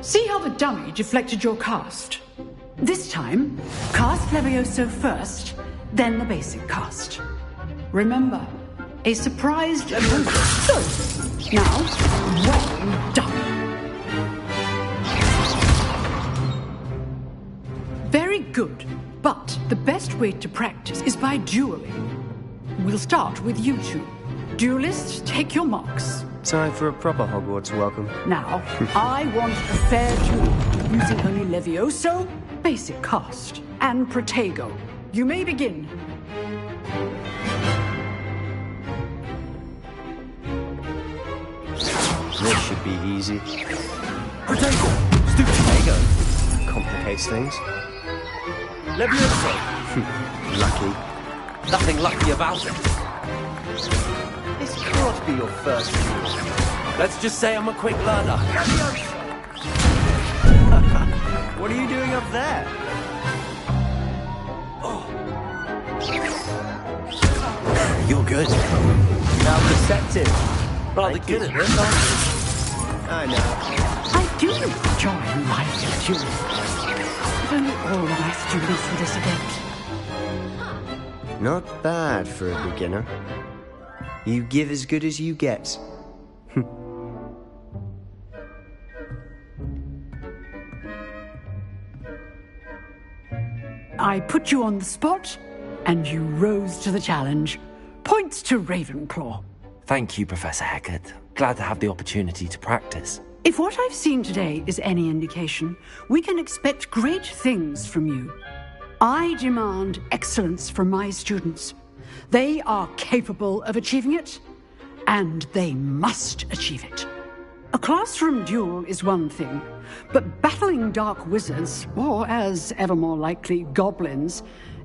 Speaker 20: See how the dummy deflected your cast? This time, cast Levioso first, then the basic cast. Remember, a surprised opponent. Good. Now, well done. Very good, but the best way to practice is by dueling. We'll start with you two. Duelists, take your marks.
Speaker 3: Time for a proper Hogwarts welcome.
Speaker 20: Now, I want a fair duel, using only Levioso, basic cast, and Protego. You may begin.
Speaker 3: This should be easy. Protego! Stupid Protego! Complicates things. Levioso! Lucky. Nothing lucky about it.
Speaker 21: This can't be your first duel.
Speaker 3: Let's just say I'm a quick learner.
Speaker 21: What are you doing up there?
Speaker 3: You're good.
Speaker 21: Now perceptive.
Speaker 3: Rather good at this, aren't you?
Speaker 21: I know.
Speaker 20: I do enjoy lively duels. If only all of my students were this adept.
Speaker 21: Not bad for a beginner. You give as good as you get.
Speaker 20: I put you on the spot, and you rose to the challenge. Points to Ravenclaw.
Speaker 3: Thank you, Professor Hecat. Glad to have the opportunity to practice.
Speaker 20: If what I've seen today is any indication, we can expect great things from you. I demand excellence from my students. They are capable of achieving it, and they must achieve it. A classroom duel is one thing, but battling dark wizards, or as ever more likely, goblins,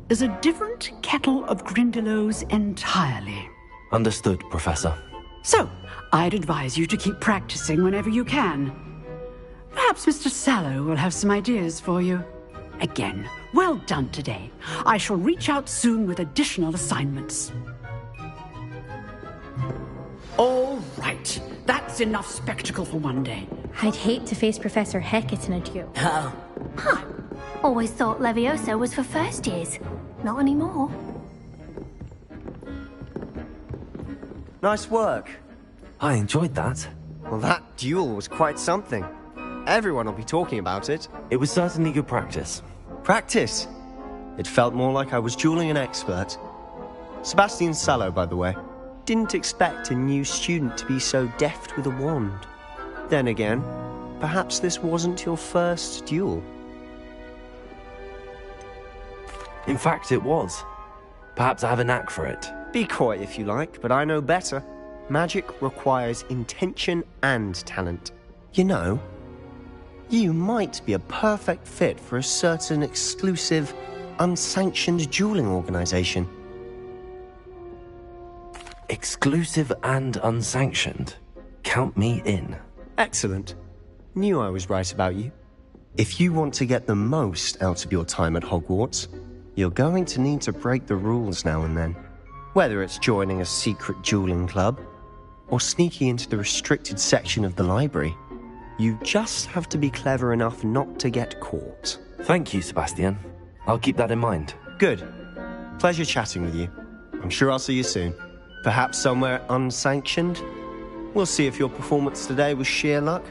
Speaker 20: is a different kettle of Grindylows entirely.
Speaker 3: Understood, Professor.
Speaker 20: So, I'd advise you to keep practicing whenever you can. Perhaps Mr. Sallow will have some ideas for you. Again, well done today. I shall reach out soon with additional assignments. All right. That's enough spectacle for one day.
Speaker 13: I'd hate to face Professor Hecat in a duel.
Speaker 12: Oh.
Speaker 13: Huh. Always thought Leviosa was for first years. Not anymore.
Speaker 21: Nice work.
Speaker 3: I enjoyed that.
Speaker 21: Well, that duel was quite something. Everyone will be talking about it.
Speaker 3: It was certainly good practice.
Speaker 21: Practice? It felt more like I was dueling an expert. Sebastian Sallow, by the way. Didn't expect a new student to be so deft with a wand. Then again, perhaps this wasn't your first duel.
Speaker 3: In fact, it was. Perhaps I have a knack for it.
Speaker 21: Be coy if you like, but I know better. Magic requires intention and talent. You know, you might be a perfect fit for a certain exclusive, unsanctioned dueling organization.
Speaker 3: Exclusive and unsanctioned. Count me in.
Speaker 21: Excellent. Knew I was right about you. If you want to get the most out of your time at Hogwarts, you're going to need to break the rules now and then. Whether it's joining a secret dueling club, or sneaking into the restricted section of the library, you just have to be clever enough not to get caught.
Speaker 3: Thank you, Sebastian. I'll keep that in mind.
Speaker 21: Good. Pleasure chatting with you. I'm sure I'll see you soon. Perhaps somewhere unsanctioned? We'll see if your performance today was sheer luck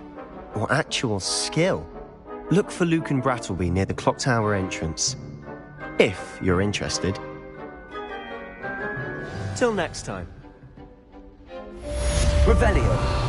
Speaker 21: or actual skill. Look for Luke and Brattleby near the clock tower entrance. If you're interested. Till next time.
Speaker 3: Revelio.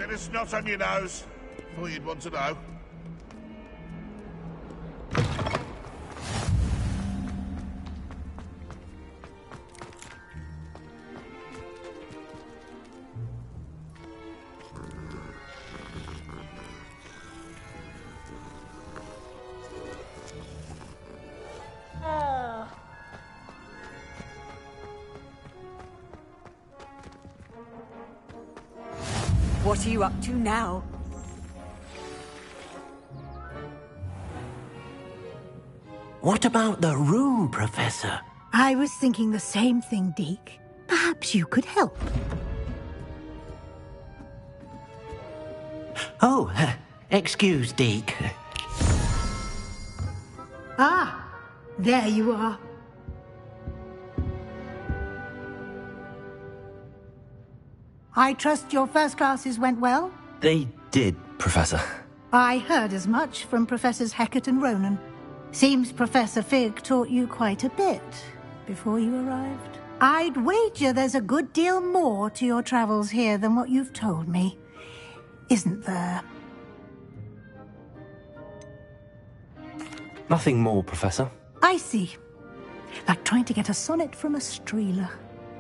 Speaker 17: Get a snot on your nose. Thought you'd want to know.
Speaker 4: What are you up to now?
Speaker 6: What about the room, Professor?
Speaker 9: I was thinking the same thing, Deke. Perhaps you could help.
Speaker 6: Oh, excuse, Deke.
Speaker 9: Ah, there you are. I trust your first classes went well?
Speaker 3: They did, Professor.
Speaker 9: I heard as much from Professors Hecat and Ronan. Seems Professor Fig taught you quite a bit before you arrived. I'd wager there's a good deal more to your travels here than what you've told me. Isn't there?
Speaker 3: Nothing more, Professor.
Speaker 9: I see. Like trying to get a sonnet from a streeler.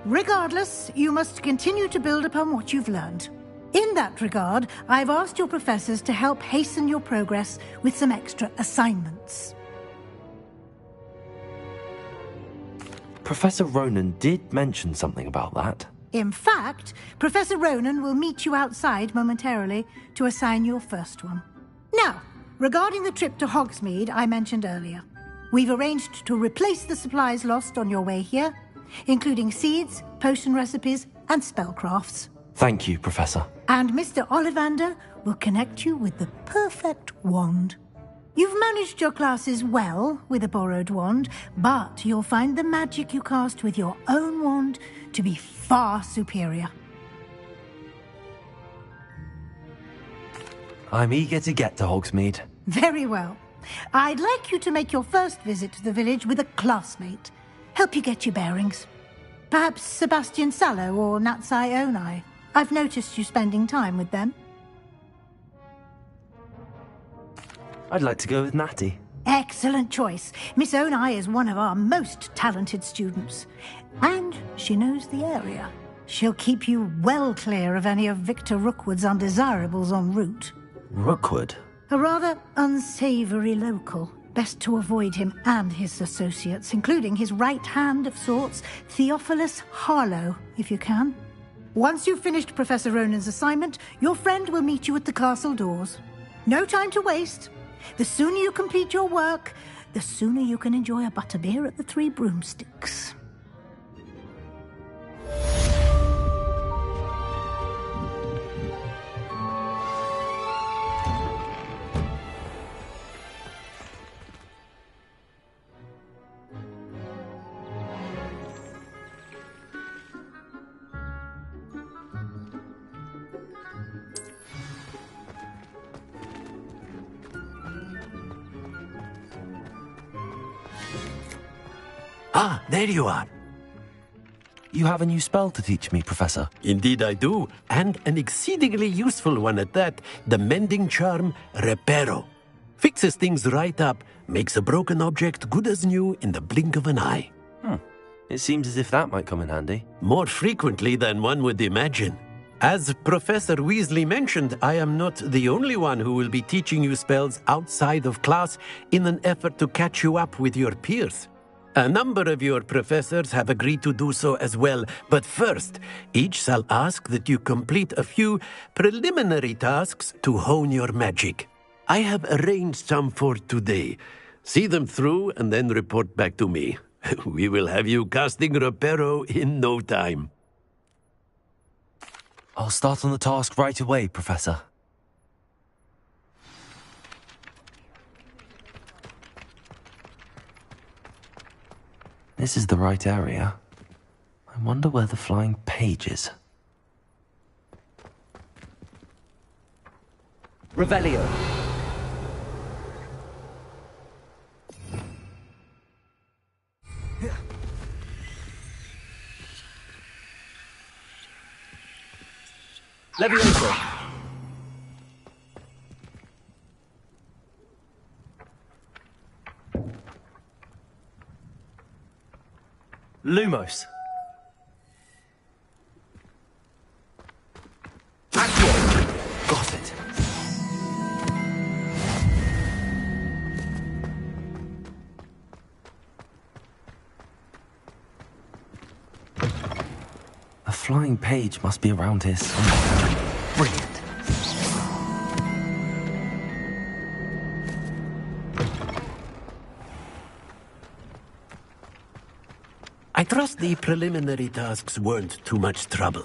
Speaker 9: Regardless, you must continue to build upon what you've learned. In that regard, I've asked your professors to help hasten your progress with some extra assignments.
Speaker 3: Professor Ronan did mention something about that.
Speaker 9: In fact, Professor Ronan will meet you outside momentarily to assign your first one. Now, regarding the trip to Hogsmeade I mentioned earlier, we've arranged to replace the supplies lost on your way here, including seeds, potion recipes, and spellcrafts.
Speaker 3: Thank you, Professor.
Speaker 9: And Mr. Ollivander will connect you with the perfect wand. You've managed your classes well with a borrowed wand, but you'll find the magic you cast with your own wand to be far superior.
Speaker 3: I'm eager to get to Hogsmeade.
Speaker 9: Very well. I'd like you to make your first visit to the village with a classmate. Help you get your bearings. Perhaps Sebastian Sallow or Natsai Onai. I've noticed you spending time with them.
Speaker 3: I'd like to go with Natty.
Speaker 9: Excellent choice. Miss Onai is one of our most talented students. And she knows the area. She'll keep you well clear of any of Victor Rookwood's undesirables en route.
Speaker 3: Rookwood?
Speaker 9: A rather unsavory local. Best to avoid him and his associates, including his right hand of sorts, Theophilus Harlow, if you can. Once you've finished Professor Ronan's assignment, your friend will meet you at the castle doors. No time to waste. The sooner you complete your work, the sooner you can enjoy a butterbeer at the Three Broomsticks.
Speaker 6: Ah, there you are.
Speaker 3: You have a new spell to teach me, Professor.
Speaker 6: Indeed I do, and an exceedingly useful one at that. The mending charm, Reparo. Fixes things right up, makes a broken object good as new in the blink of an eye.
Speaker 3: It seems as if that might come in handy.
Speaker 6: More frequently than one would imagine. As Professor Weasley mentioned, I am not the only one who will be teaching you spells outside of class in an effort to catch you up with your peers. A number of your professors have agreed to do so as well, but first, each shall ask that you complete a few preliminary tasks to hone your magic. I have arranged some for today. See them through and then report back to me. We will have you casting Reparo in no time.
Speaker 3: I'll start on the task right away, Professor. This is the right area. I wonder where the flying page is.
Speaker 8: Revelio. Levioso.
Speaker 3: Lumos. Got it. A flying page must be around here somewhere. Brilliant.
Speaker 6: I trust the preliminary tasks weren't too much trouble.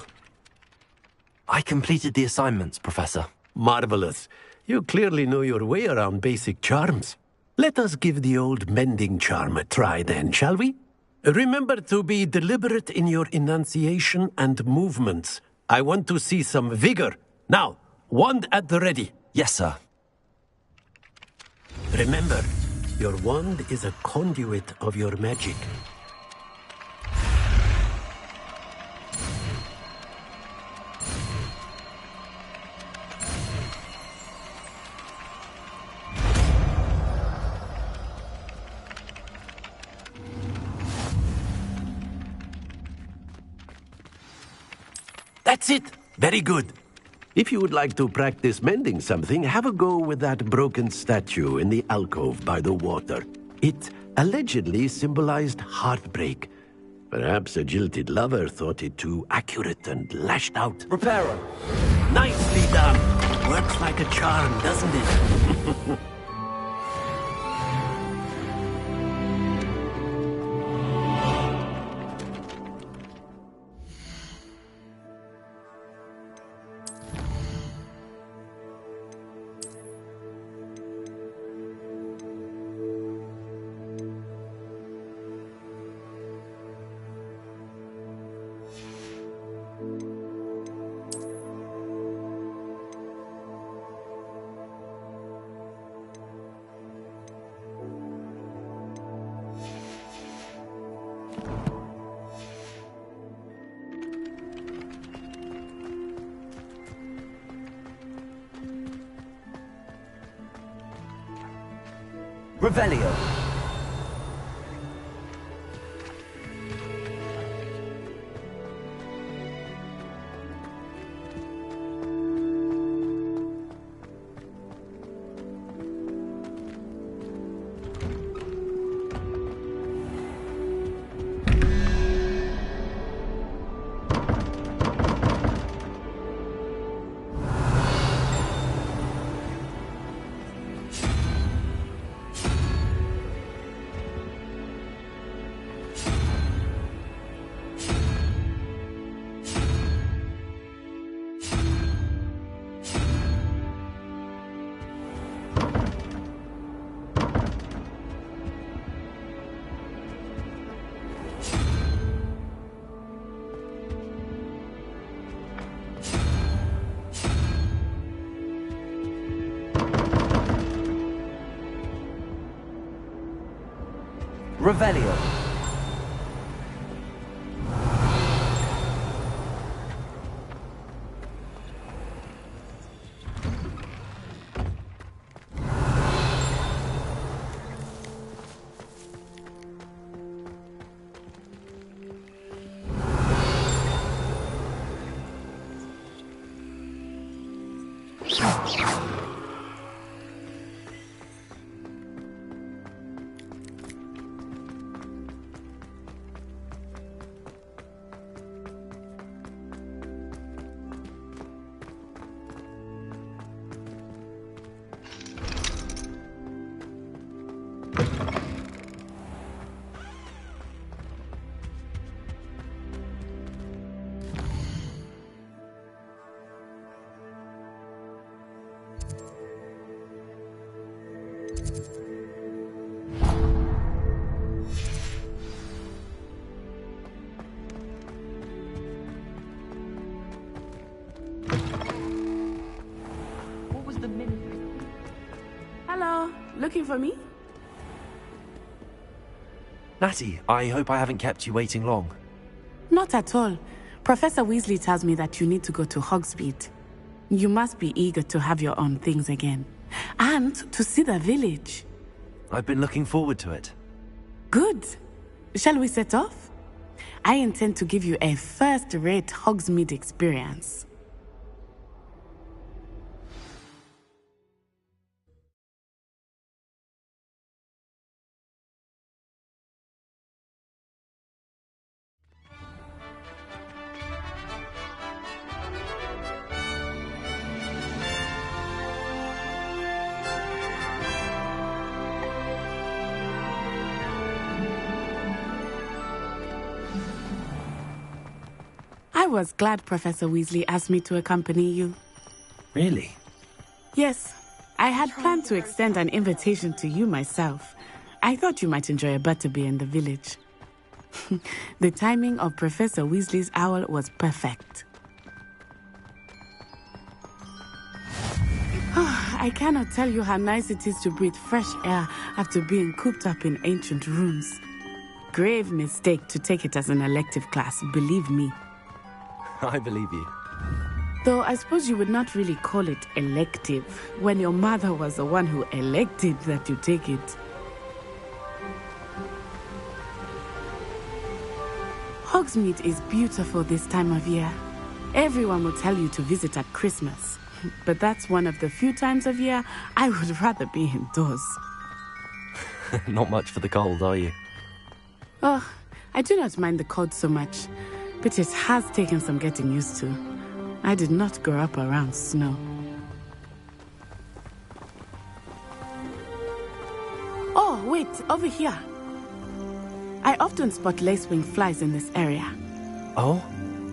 Speaker 3: I completed the assignments, Professor.
Speaker 6: Marvelous. You clearly know your way around basic charms. Let us give the old mending charm a try then, shall we? Remember to be deliberate in your enunciation and movements. I want to see some vigor. Now, wand at the ready.
Speaker 3: Yes, sir.
Speaker 6: Remember, your wand is a conduit of your magic. That's it! Very good. If you would like to practice mending something, have a go with that broken statue in the alcove by the water. It allegedly symbolized heartbreak. Perhaps a jilted lover thought it too accurate and lashed out.
Speaker 3: Reparo!
Speaker 6: Nicely done! Works like a charm, doesn't it?
Speaker 3: Revelio. Revelio.
Speaker 18: Hello, looking for me?
Speaker 3: Natty, I hope I haven't kept you waiting long.
Speaker 18: Not at all. Professor Weasley tells me that you need to go to Hogsmeade. You must be eager to have your own things again. And to see the village.
Speaker 3: I've been looking forward to it.
Speaker 18: Good. Shall we set off? I intend to give you a first-rate Hogsmeade experience. I was glad Professor Weasley asked me to accompany you.
Speaker 3: Really?
Speaker 18: Yes, I had planned to extend an invitation to you myself. I thought you might enjoy a butterbeer in the village. The timing of Professor Weasley's owl was perfect. I cannot tell you how nice it is to breathe fresh air after being cooped up in ancient rooms. Grave mistake to take it as an elective class, believe me.
Speaker 3: I believe you.
Speaker 18: Though I suppose you would not really call it elective when your mother was the one who elected that you take it. Hogsmeade is beautiful this time of year. Everyone will tell you to visit at Christmas. But that's one of the few times of year I would rather be indoors.
Speaker 3: Not much for the cold, are you?
Speaker 18: Oh, I do not mind the cold so much, but it has taken some getting used to. I did not grow up around snow. Oh, wait, over here. I often spot lacewing flies in this area.
Speaker 3: Oh?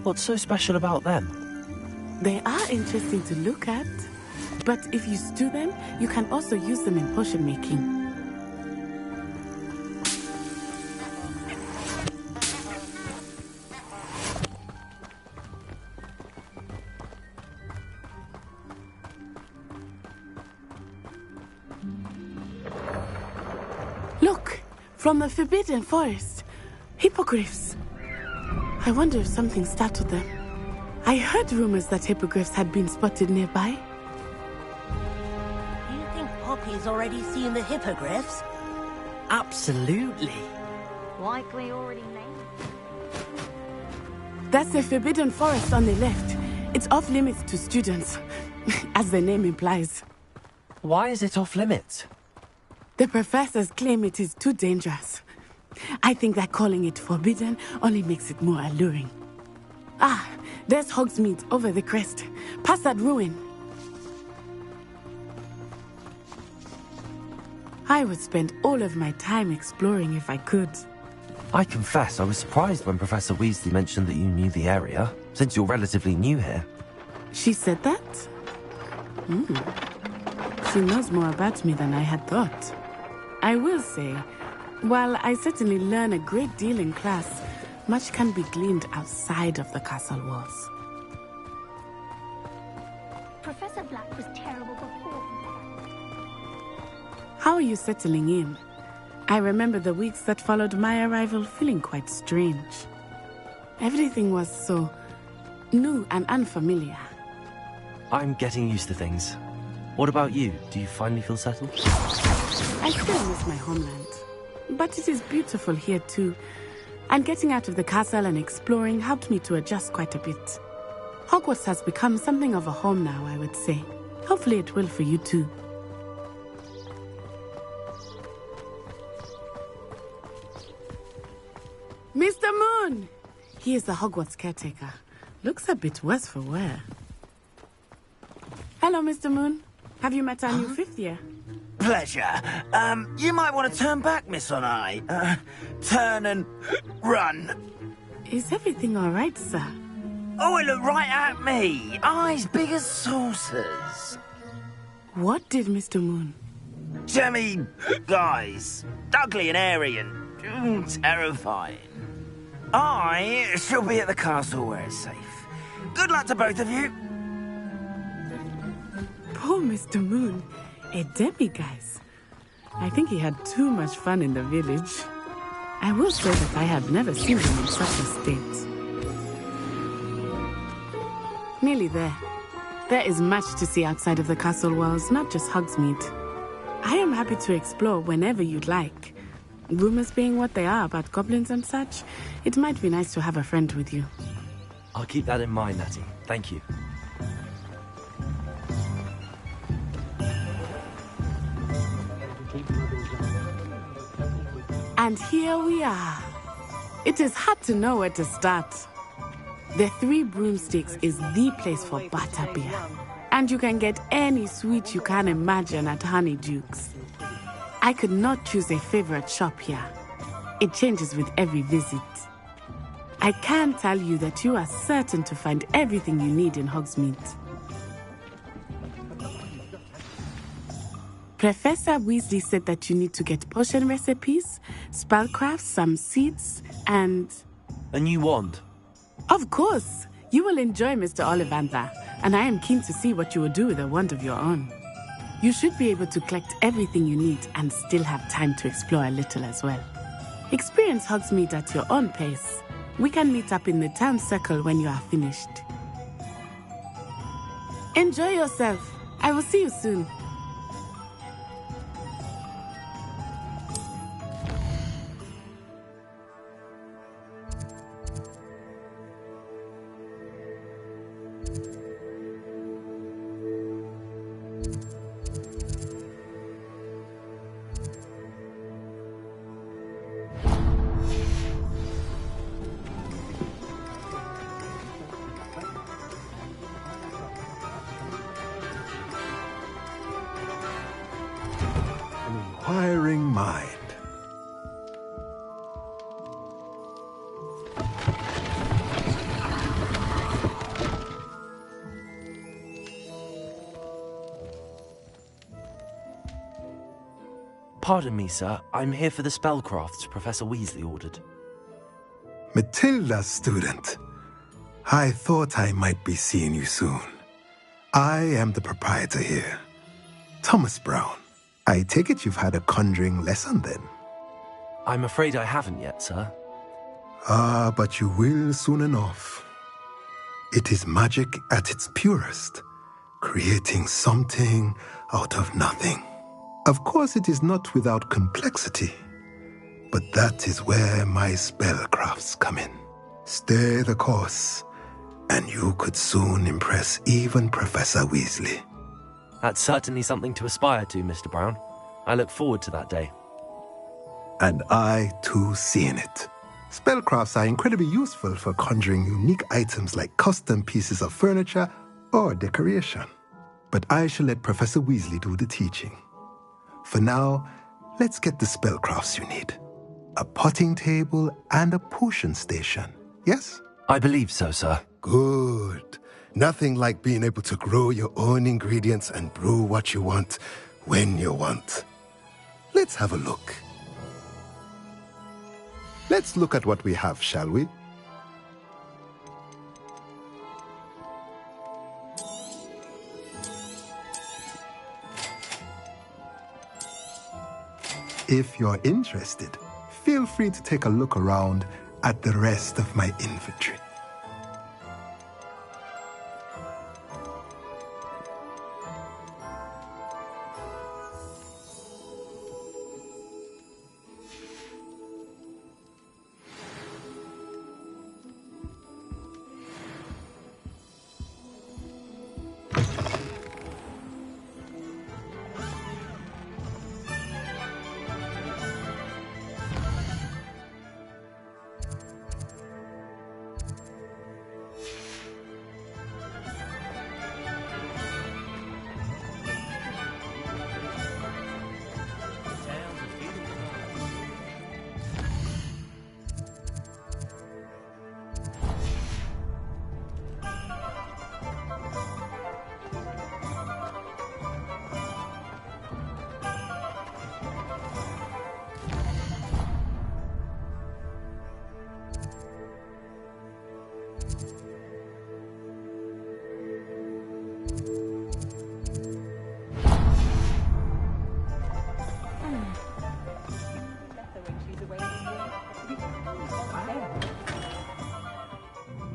Speaker 3: What's so special about them?
Speaker 18: They are interesting to look at, but if you stew them, you can also use them in potion making. Look, from the Forbidden Forest, hippogriffs. I wonder if something startled them. I heard rumors that hippogriffs had been spotted nearby.
Speaker 12: You think Poppy's already seen the hippogriffs?
Speaker 15: Absolutely.
Speaker 13: Likely already named.
Speaker 18: That's the Forbidden Forest on the left. It's off limits to students, as the name implies.
Speaker 3: Why is it off limits?
Speaker 18: The professors claim it is too dangerous. I think that calling it forbidden only makes it more alluring. Ah, there's Hogsmeade over the crest. Past that ruin. I would spend all of my time exploring if I could.
Speaker 3: I confess I was surprised when Professor Weasley mentioned that you knew the area, since you're relatively new here.
Speaker 18: She said that? She knows more about me than I had thought. I will say, while I certainly learn a great deal in class, much can be gleaned outside of the castle walls.
Speaker 13: Professor Black was terrible before.
Speaker 18: How are you settling in? I remember the weeks that followed my arrival feeling quite strange. Everything was so new and unfamiliar.
Speaker 3: I'm getting used to things. What about you? Do you finally feel settled?
Speaker 18: I still miss my homeland, but it is beautiful here too. And getting out of the castle and exploring helped me to adjust quite a bit. Hogwarts has become something of a home now, I would say. Hopefully it will for you too. Mr. Moon! He is the Hogwarts caretaker. Looks a bit worse for wear. Hello, Mr. Moon. Have you met our new fifth year?
Speaker 10: Pleasure. You might want to turn back, Miss Onai. Turn and run.
Speaker 18: Is everything all right, sir?
Speaker 10: Oh, it looked right at me. Eyes big as saucers.
Speaker 18: What did Mr. Moon?
Speaker 10: Jemmy guys. Ugly and airy and terrifying. I shall be at the castle where it's safe. Good luck to both of you.
Speaker 18: Poor Mr. Moon. A demiguise. I think he had too much fun in the village. I will say that I have never seen him in such a state. Nearly there. There is much to see outside of the castle walls, not just Hogsmeade. I am happy to explore whenever you'd like. Rumors being what they are about goblins and such, it might be nice to have a friend with you.
Speaker 3: I'll keep that in mind, Natty. Thank you.
Speaker 18: And here we are. It is hard to know where to start. The Three Broomsticks is the place for butterbeer. And you can get any sweet you can imagine at Honeyduke's. I could not choose a favorite shop here. It changes with every visit. I can tell you that you are certain to find everything you need in Hogsmeade. Professor Weasley said that you need to get potion recipes, spellcrafts, some seeds, and...
Speaker 3: A new wand?
Speaker 18: Of course! You will enjoy Mr. Ollivander, and I am keen to see what you will do with a wand of your own. You should be able to collect everything you need and still have time to explore a little as well. Experience Hogsmeade at your own pace. We can meet up in the town circle when you are finished. Enjoy yourself. I will see you soon.
Speaker 7: Inquiring mind.
Speaker 3: Pardon me, sir. I'm here for the spellcrafts Professor Weasley ordered.
Speaker 7: Matilda's student. I thought I might be seeing you soon. I am the proprietor here, Thomas Brown. I take it you've had a conjuring lesson then?
Speaker 3: I'm afraid I haven't yet, sir.
Speaker 7: Ah, but you will soon enough. It is magic at its purest, creating something out of nothing. Of course, it is not without complexity, but that is where my spellcrafts come in. Stay the course, and you could soon impress even Professor Weasley.
Speaker 3: That's certainly something to aspire to, Mr. Brown. I look forward to that day.
Speaker 7: And I, too, seeing it. Spellcrafts are incredibly useful for conjuring unique items like custom pieces of furniture or decoration. But I shall let Professor Weasley do the teaching. For now, let's get the spellcrafts you need. A potting table and a potion station, yes?
Speaker 3: I believe so, sir.
Speaker 7: Good. Nothing like being able to grow your own ingredients and brew what you want, when you want. Let's have a look. Let's look at what we have, shall we? If you're interested, feel free to take a look around at the rest of my inventory.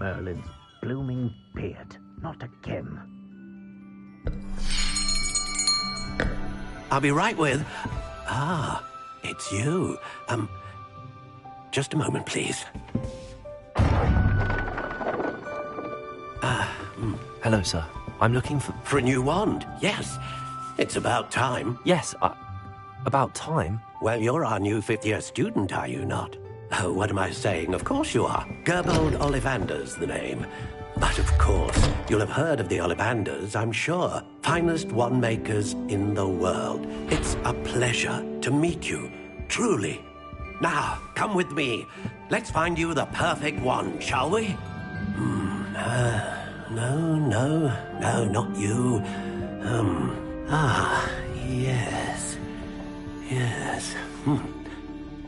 Speaker 10: Merlin's blooming beard. Not again.
Speaker 6: I'll be right with... Ah, it's you. Just a moment, please.
Speaker 3: Hello, sir. I'm looking
Speaker 6: For a new wand, yes. It's about time.
Speaker 3: Yes, about time?
Speaker 6: Well, you're our new fifth-year student, are you not? Oh, what am I saying? Of course you are. Gerbold Ollivander's the name. But of course, you'll have heard of the Ollivanders, I'm sure. Finest wand makers in the world. It's a pleasure to meet you, truly. Now, come with me. Let's find you the perfect wand, shall we? No, not you. Yes.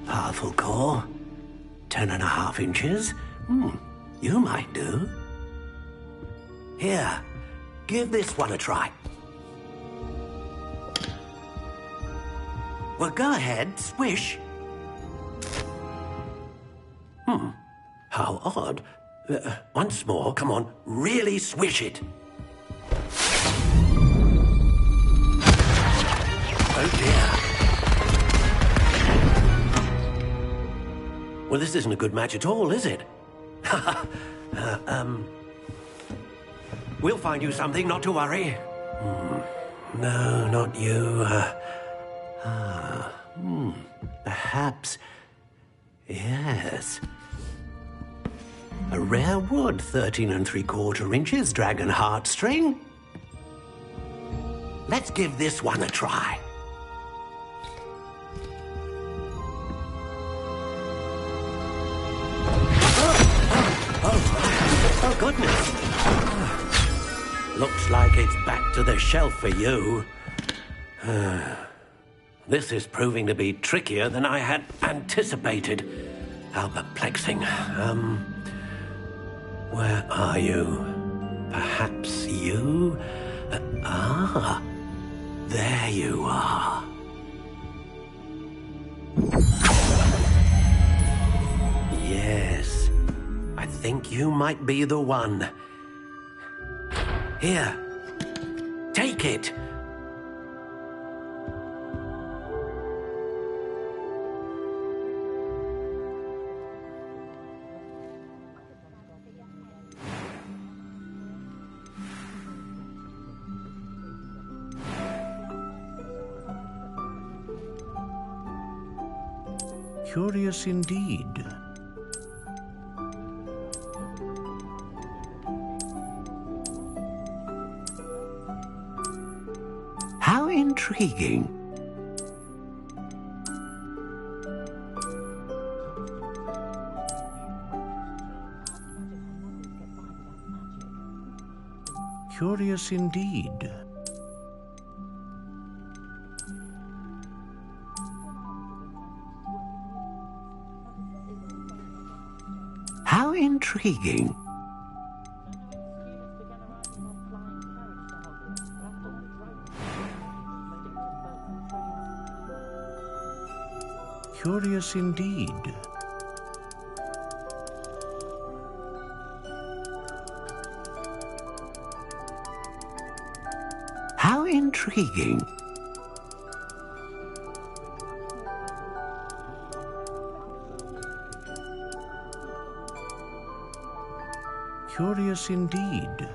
Speaker 6: Powerful core. 10.5 inches. You might do. Here, give this one a try. Well, go ahead, swish. How odd. Once more, come on, really swish it. Oh dear. Well, this isn't a good match at all, is it? We'll find you something, not to worry. No, not you. Perhaps. Yes. A rare wood, 13 3/4 inches, dragon heartstring. Let's give this one a try. Oh, goodness. Looks like it's back to the shelf for you. This is proving to be trickier than I had anticipated. How perplexing. Where are you? Perhaps you? There you are. Yes, I think you might be the one. Here, take it.
Speaker 16: Curious indeed.
Speaker 6: How intriguing.
Speaker 16: Curious indeed.
Speaker 6: How intriguing.
Speaker 16: Curious indeed.
Speaker 6: How intriguing.
Speaker 16: Curious indeed.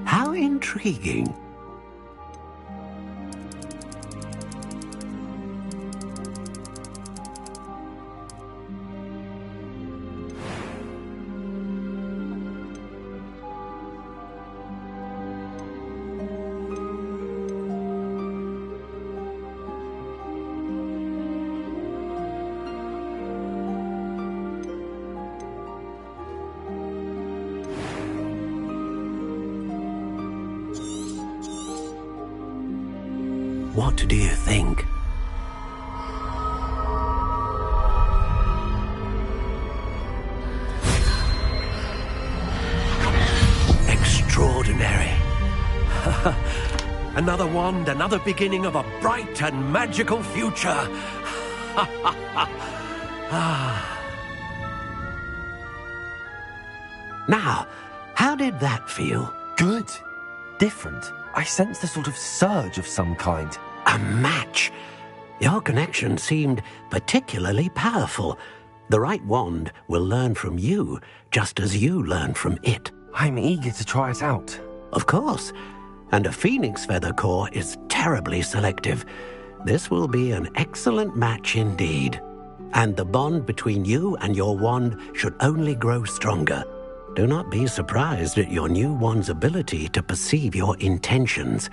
Speaker 6: How intriguing. What do you think? Extraordinary. Another wand, another beginning of a bright and magical future. Now, How did that feel?
Speaker 3: Good. Different. I sensed a sort of surge of some kind.
Speaker 6: A match. Your connection seemed particularly powerful. The right wand will learn from you, just as you learn from it.
Speaker 3: I'm eager to try it out.
Speaker 6: Of course. And a phoenix feather core is terribly selective. This will be an excellent match indeed. And the bond between you and your wand should only grow stronger. Do not be surprised at your new wand's ability to perceive your intentions,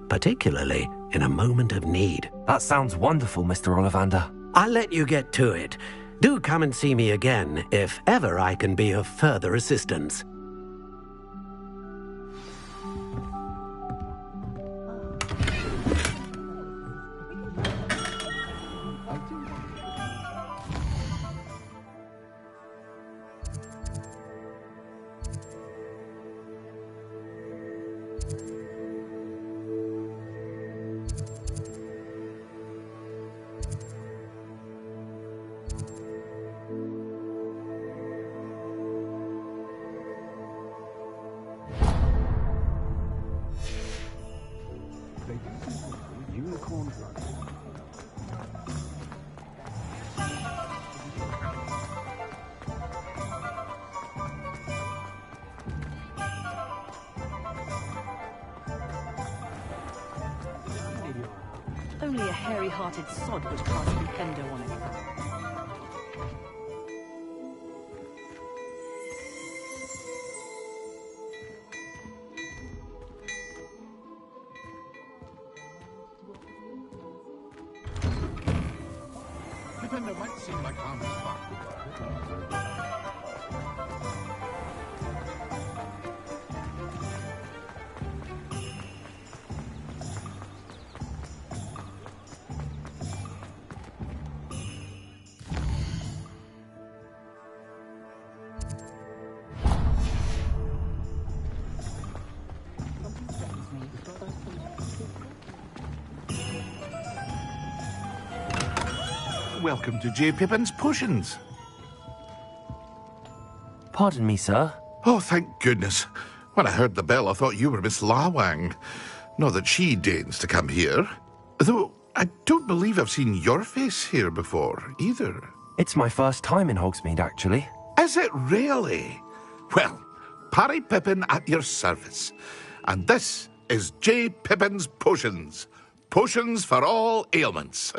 Speaker 6: particularly in a moment of need.
Speaker 3: That sounds wonderful, Mr. Ollivander.
Speaker 6: I'll let you get to it. Do come and see me again if ever I can be of further assistance.
Speaker 1: Only a hairy-hearted sod would cast Nintendo on it.
Speaker 17: Nintendo might seem like harmless fun. Welcome to J. Pippin's Potions.
Speaker 3: Pardon me, sir.
Speaker 17: Oh, thank goodness. When I heard the bell, I thought you were Miss Lawang. Not that she deigns to come here. Though, I don't believe I've seen your face here before, either.
Speaker 3: It's my first time in Hogsmeade, actually.
Speaker 17: Is it really? Well, Parry Pippin at your service. And this is J. Pippin's Potions. Potions for all ailments.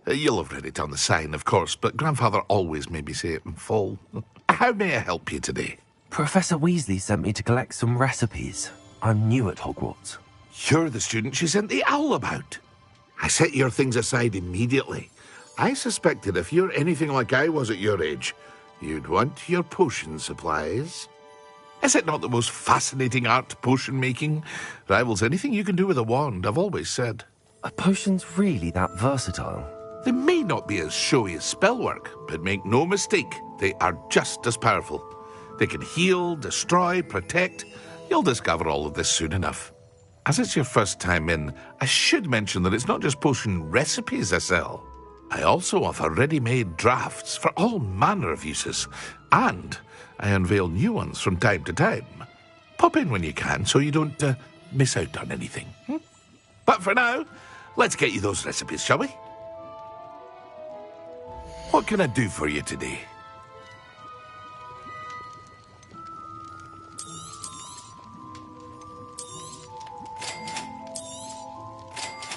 Speaker 17: You'll have read it on the sign, of course, but Grandfather always made me say it in full. How may I help you today?
Speaker 3: Professor Weasley sent me to collect some recipes. I'm new at Hogwarts.
Speaker 17: You're the student she sent the owl about. I set your things aside immediately. I suspected if you're anything like I was at your age, you'd want your potion supplies. Is it not the most fascinating art, potion making? Rivals anything you can do with a wand, I've always said.
Speaker 3: Are potions really that versatile?
Speaker 17: They may not be as showy as spellwork, but make no mistake, they are just as powerful. They can heal, destroy, protect. You'll discover all of this soon enough. As it's your first time in, I should mention that it's not just potion recipes I sell. I also offer ready-made drafts for all manner of uses, and I unveil new ones from time to time. Pop in when you can so you don't miss out on anything. But for now, let's get you those recipes, shall we? What can I do for you today?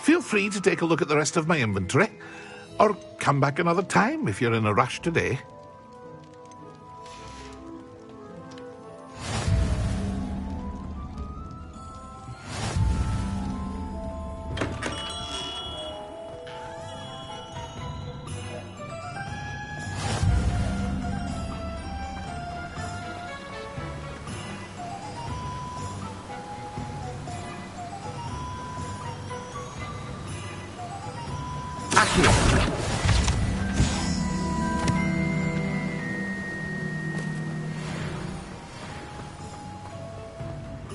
Speaker 17: Feel free to take a look at the rest of my inventory, or come back another time if you're in a rush today.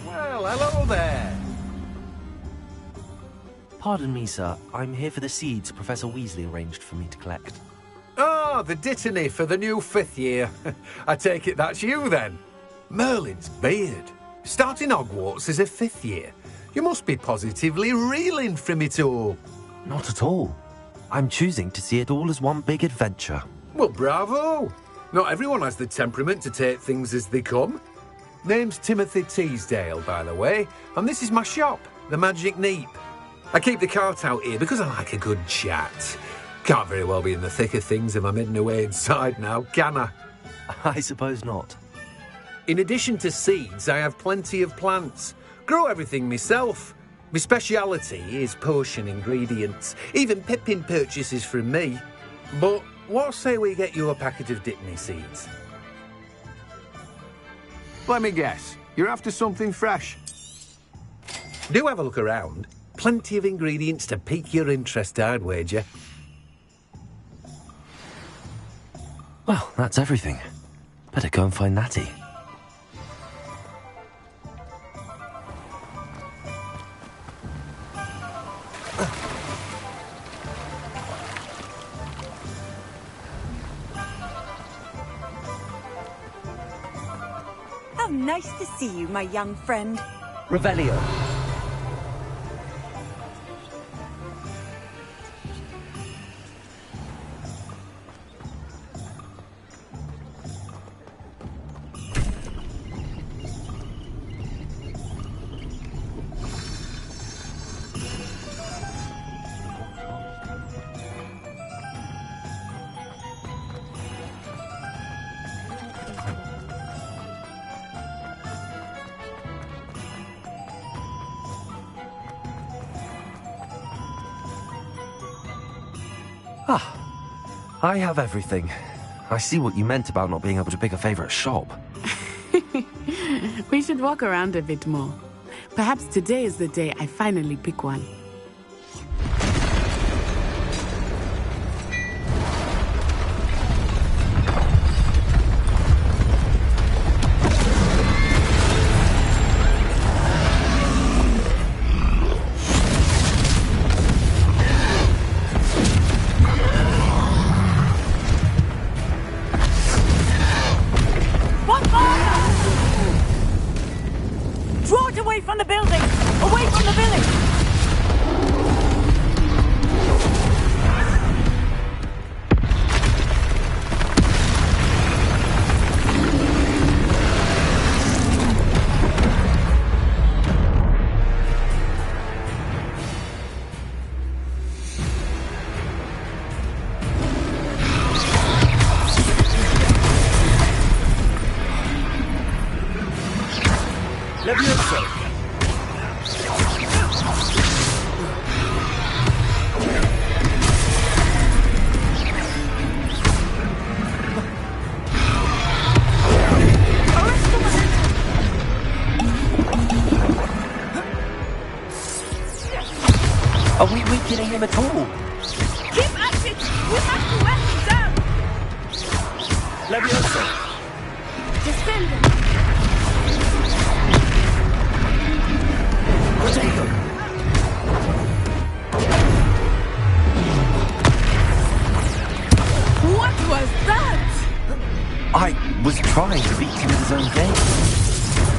Speaker 8: Well, hello there.
Speaker 3: Pardon me, sir. I'm here for the seeds Professor Weasley arranged for me to collect.
Speaker 8: Oh, the dittany for the new 5th year. I take it that's you, then?
Speaker 2: Merlin's beard. Starting Hogwarts as a 5th year. You must be positively reeling from it all.
Speaker 3: Not at all. I'm choosing to see it all as one big adventure.
Speaker 2: Well, bravo! Not everyone has the temperament to take things as they come. Name's Timothy Teasdale, by the way, and this is my shop, the Magic Neep. I keep the cart out here because I like a good chat. Can't very well be in the thick of things if I'm hidden away inside now, can I?
Speaker 3: I suppose not.
Speaker 2: In addition to seeds, I have plenty of plants. Grow everything myself. My speciality is potion ingredients. Even Pippin purchases from me. But what say we get you a packet of Dittany seeds? Let me guess. You're after something fresh. Do have a look around. Plenty of ingredients to pique your interest, I'd wager.
Speaker 3: Well, that's everything. Better go and find Natty.
Speaker 4: How nice to see you, my young friend.
Speaker 15: Revelio.
Speaker 3: I have everything. I see what you meant about not being able to pick a favourite shop.
Speaker 18: We should walk around a bit more. Perhaps today is the day I finally pick one.
Speaker 3: Are we weakening him at all?
Speaker 13: Keep at it! We have to wear him down!
Speaker 3: Levioso!
Speaker 13: Defend him!
Speaker 3: Potato!
Speaker 13: What was that?
Speaker 3: I was trying to beat him in his own game.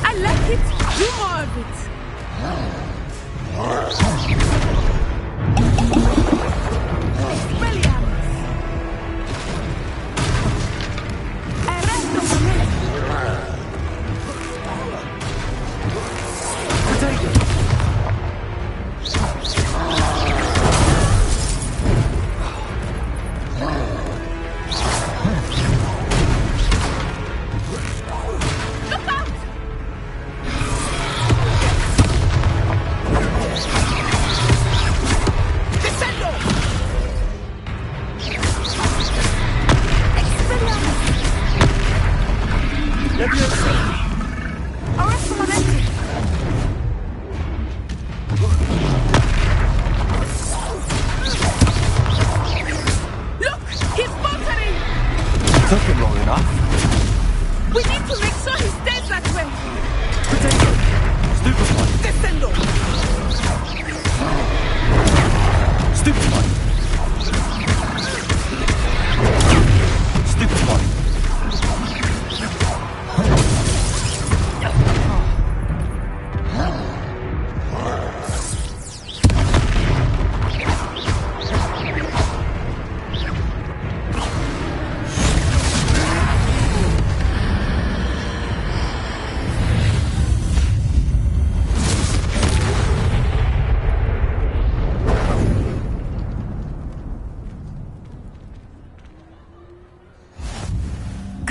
Speaker 13: I like it! Do more of it!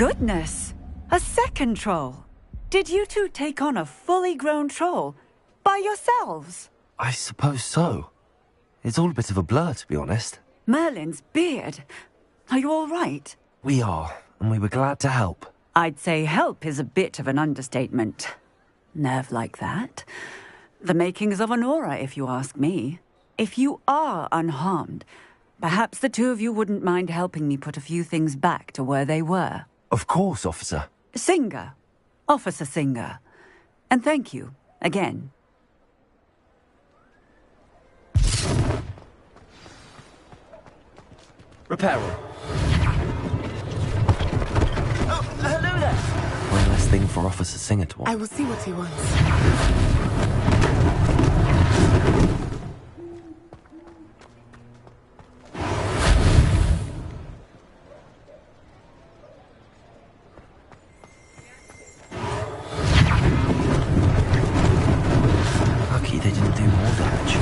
Speaker 4: Goodness! A second troll! Did you two take on a fully grown troll? By yourselves?
Speaker 3: I suppose so. It's all a bit of a blur, to be honest.
Speaker 4: Merlin's beard. Are you all right?
Speaker 3: We are, and we were glad to help.
Speaker 4: I'd say help is a bit of an understatement. Nerve like that. The makings of an aura, if you ask me. If you are unharmed, perhaps the two of you wouldn't mind helping me put a few things back to where they were.
Speaker 3: Of course, officer.
Speaker 4: Singer. Officer Singer. And thank you, again.
Speaker 3: Repairer.
Speaker 12: Oh, hello there.
Speaker 3: One less thing for Officer Singer to watch.
Speaker 18: I will see what he wants.
Speaker 3: Lucky they didn't do more damage.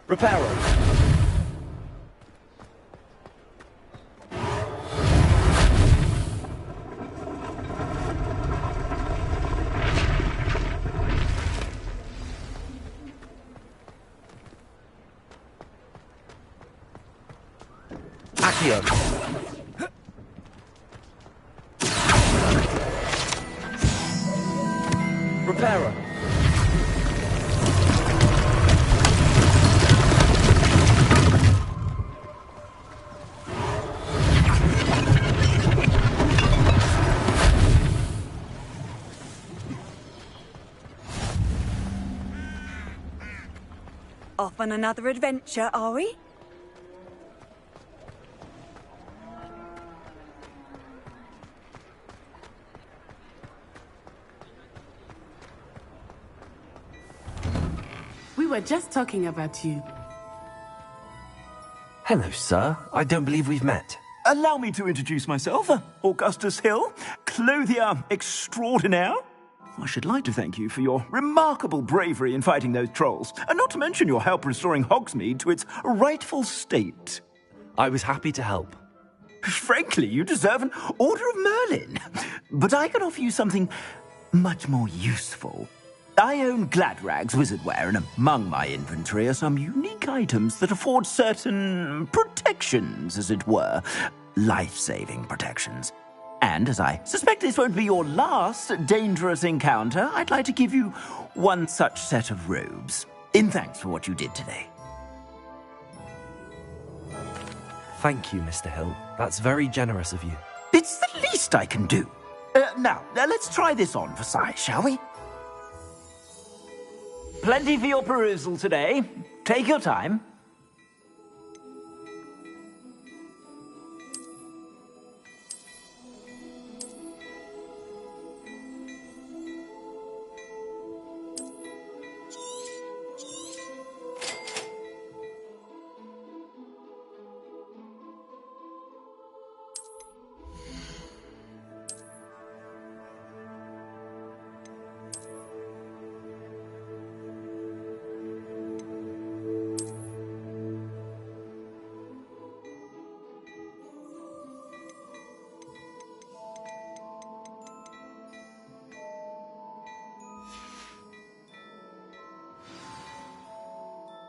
Speaker 3: Repairer. Accio. Repairer.
Speaker 4: Off on another adventure, are we?
Speaker 18: We were just talking about you.
Speaker 3: Hello, sir. I don't believe we've met.
Speaker 5: Allow me to introduce myself, Augustus Hill, clothier extraordinaire. I should like to thank you for your remarkable bravery in fighting those trolls, and not to mention your help restoring Hogsmeade to its rightful state.
Speaker 3: I was happy to help.
Speaker 5: Frankly, you deserve an Order of Merlin. But I can offer you something much more useful. I own Gladrag's wizardware, and among my inventory are some unique items that afford certain protections, as it were. Life-saving protections. And as I suspect this won't be your last dangerous encounter, I'd like to give you one such set of robes, in thanks for what you did today.
Speaker 3: Thank you, Mr. Hill. That's very generous of you.
Speaker 5: It's the least I can do. Now, let's try this on for size, shall we? Plenty for your perusal today. Take your time.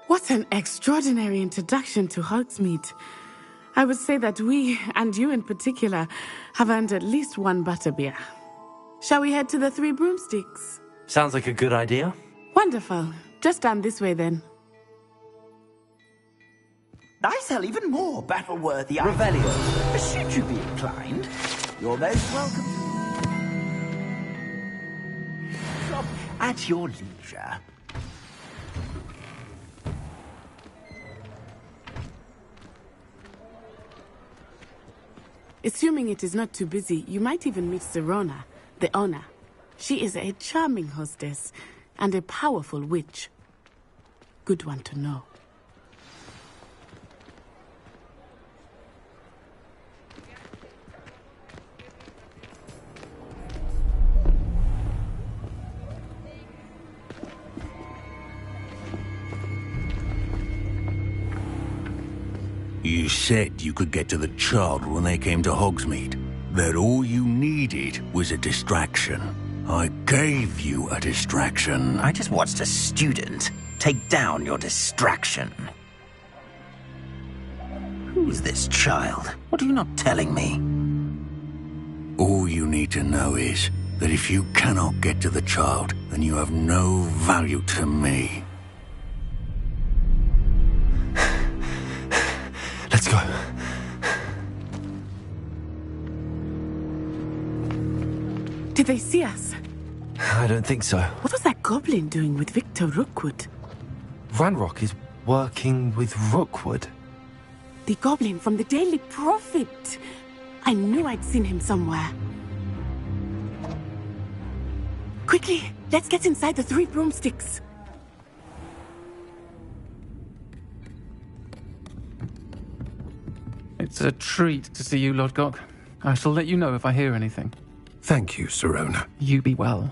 Speaker 18: What an extraordinary introduction to Hogsmeade. I would say that we, and you in particular, have earned at least one butterbeer. Shall we head to the Three Broomsticks?
Speaker 3: Sounds like a good idea.
Speaker 18: Wonderful. Just down this way then.
Speaker 5: I sell even more battle-worthy items. Revelio. Should you be inclined, you're most welcome. Shop at your leisure.
Speaker 18: Assuming it is not too busy, you might even meet Serona, the owner. She is a charming hostess and a powerful witch. Good one to know.
Speaker 16: You said you could get to the child when they came to Hogsmeade. That all you needed was a distraction. I gave you a distraction.
Speaker 10: I just watched a student take down your distraction. Who's this child? What are you not telling me?
Speaker 16: All you need to know is that if you cannot get to the child, then you have no value to me.
Speaker 3: Let's go.
Speaker 18: Did they see us?
Speaker 3: I don't think so.
Speaker 18: What was that goblin doing with Victor Rookwood?
Speaker 3: Ranrock is working with Rookwood.
Speaker 18: The goblin from the Daily Prophet. I knew I'd seen him somewhere. Quickly, let's get inside the 3 broomsticks.
Speaker 11: It's a treat to see you, Lodgok. I shall let you know if I hear anything.
Speaker 2: Thank you, Sirona.
Speaker 11: You be well.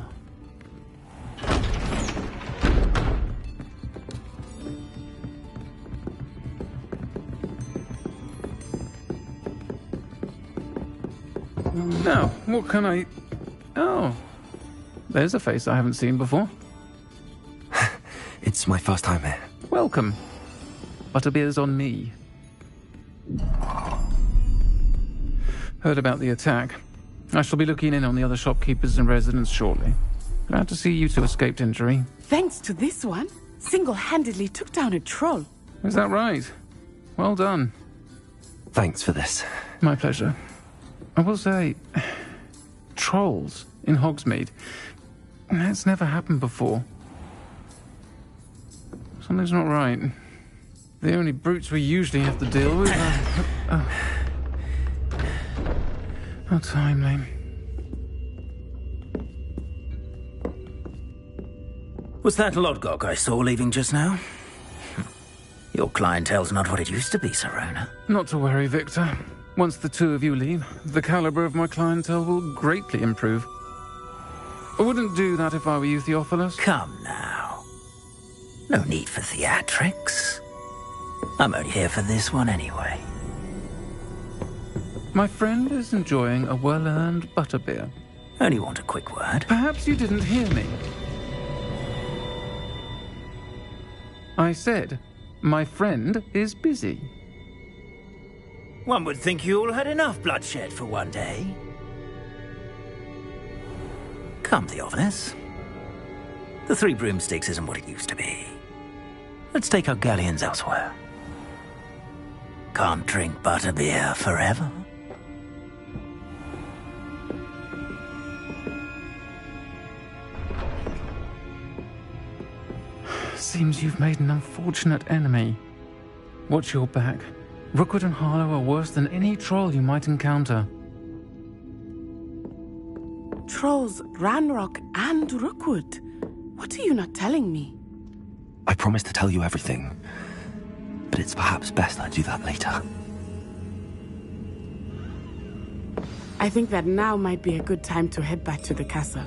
Speaker 11: Now, what can I... Oh, there's a face I haven't seen before.
Speaker 3: It's my first time here.
Speaker 11: Welcome. Butterbeer's on me. Heard about the attack. I shall be looking in on the other shopkeepers and residents shortly. Glad to see you two escaped injury.
Speaker 18: Thanks to this one, single-handedly took down a troll.
Speaker 11: Is that right? Well done.
Speaker 3: Thanks for this.
Speaker 11: My pleasure. I will say, trolls in Hogsmeade. That's never happened before. Something's not right. The only brutes we usually have to deal with are... How timely.
Speaker 10: Was that Lodgok I saw leaving just now? Your clientele's not what it used to be, Sirona.
Speaker 11: Not to worry, Victor. Once the two of you leave, the caliber of my clientele will greatly improve. I wouldn't do that if I were you, Theophilus.
Speaker 10: Come now. No need for theatrics. I'm only here for this one anyway.
Speaker 11: My friend is enjoying a well-earned butterbeer.
Speaker 10: Only want a quick word.
Speaker 11: Perhaps you didn't hear me. I said, my friend is busy.
Speaker 10: One would think you all had enough bloodshed for one day. Come, Theophilus. The 3 broomsticks isn't what it used to be. Let's take our galleons elsewhere. Can't drink butterbeer forever.
Speaker 11: Seems you've made an unfortunate enemy. Watch your back. Rookwood and Harlow are worse than any troll you might encounter.
Speaker 18: Trolls, Ranrock, and Rookwood. What are you not telling me?
Speaker 3: I promise to tell you everything, but it's perhaps best I do that later.
Speaker 18: I think that now might be a good time to head back to the castle.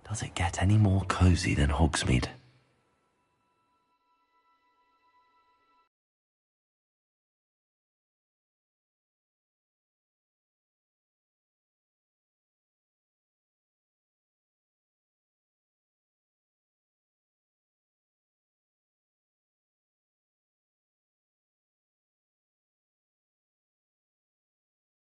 Speaker 3: Does it get any more cozy than Hogsmeade?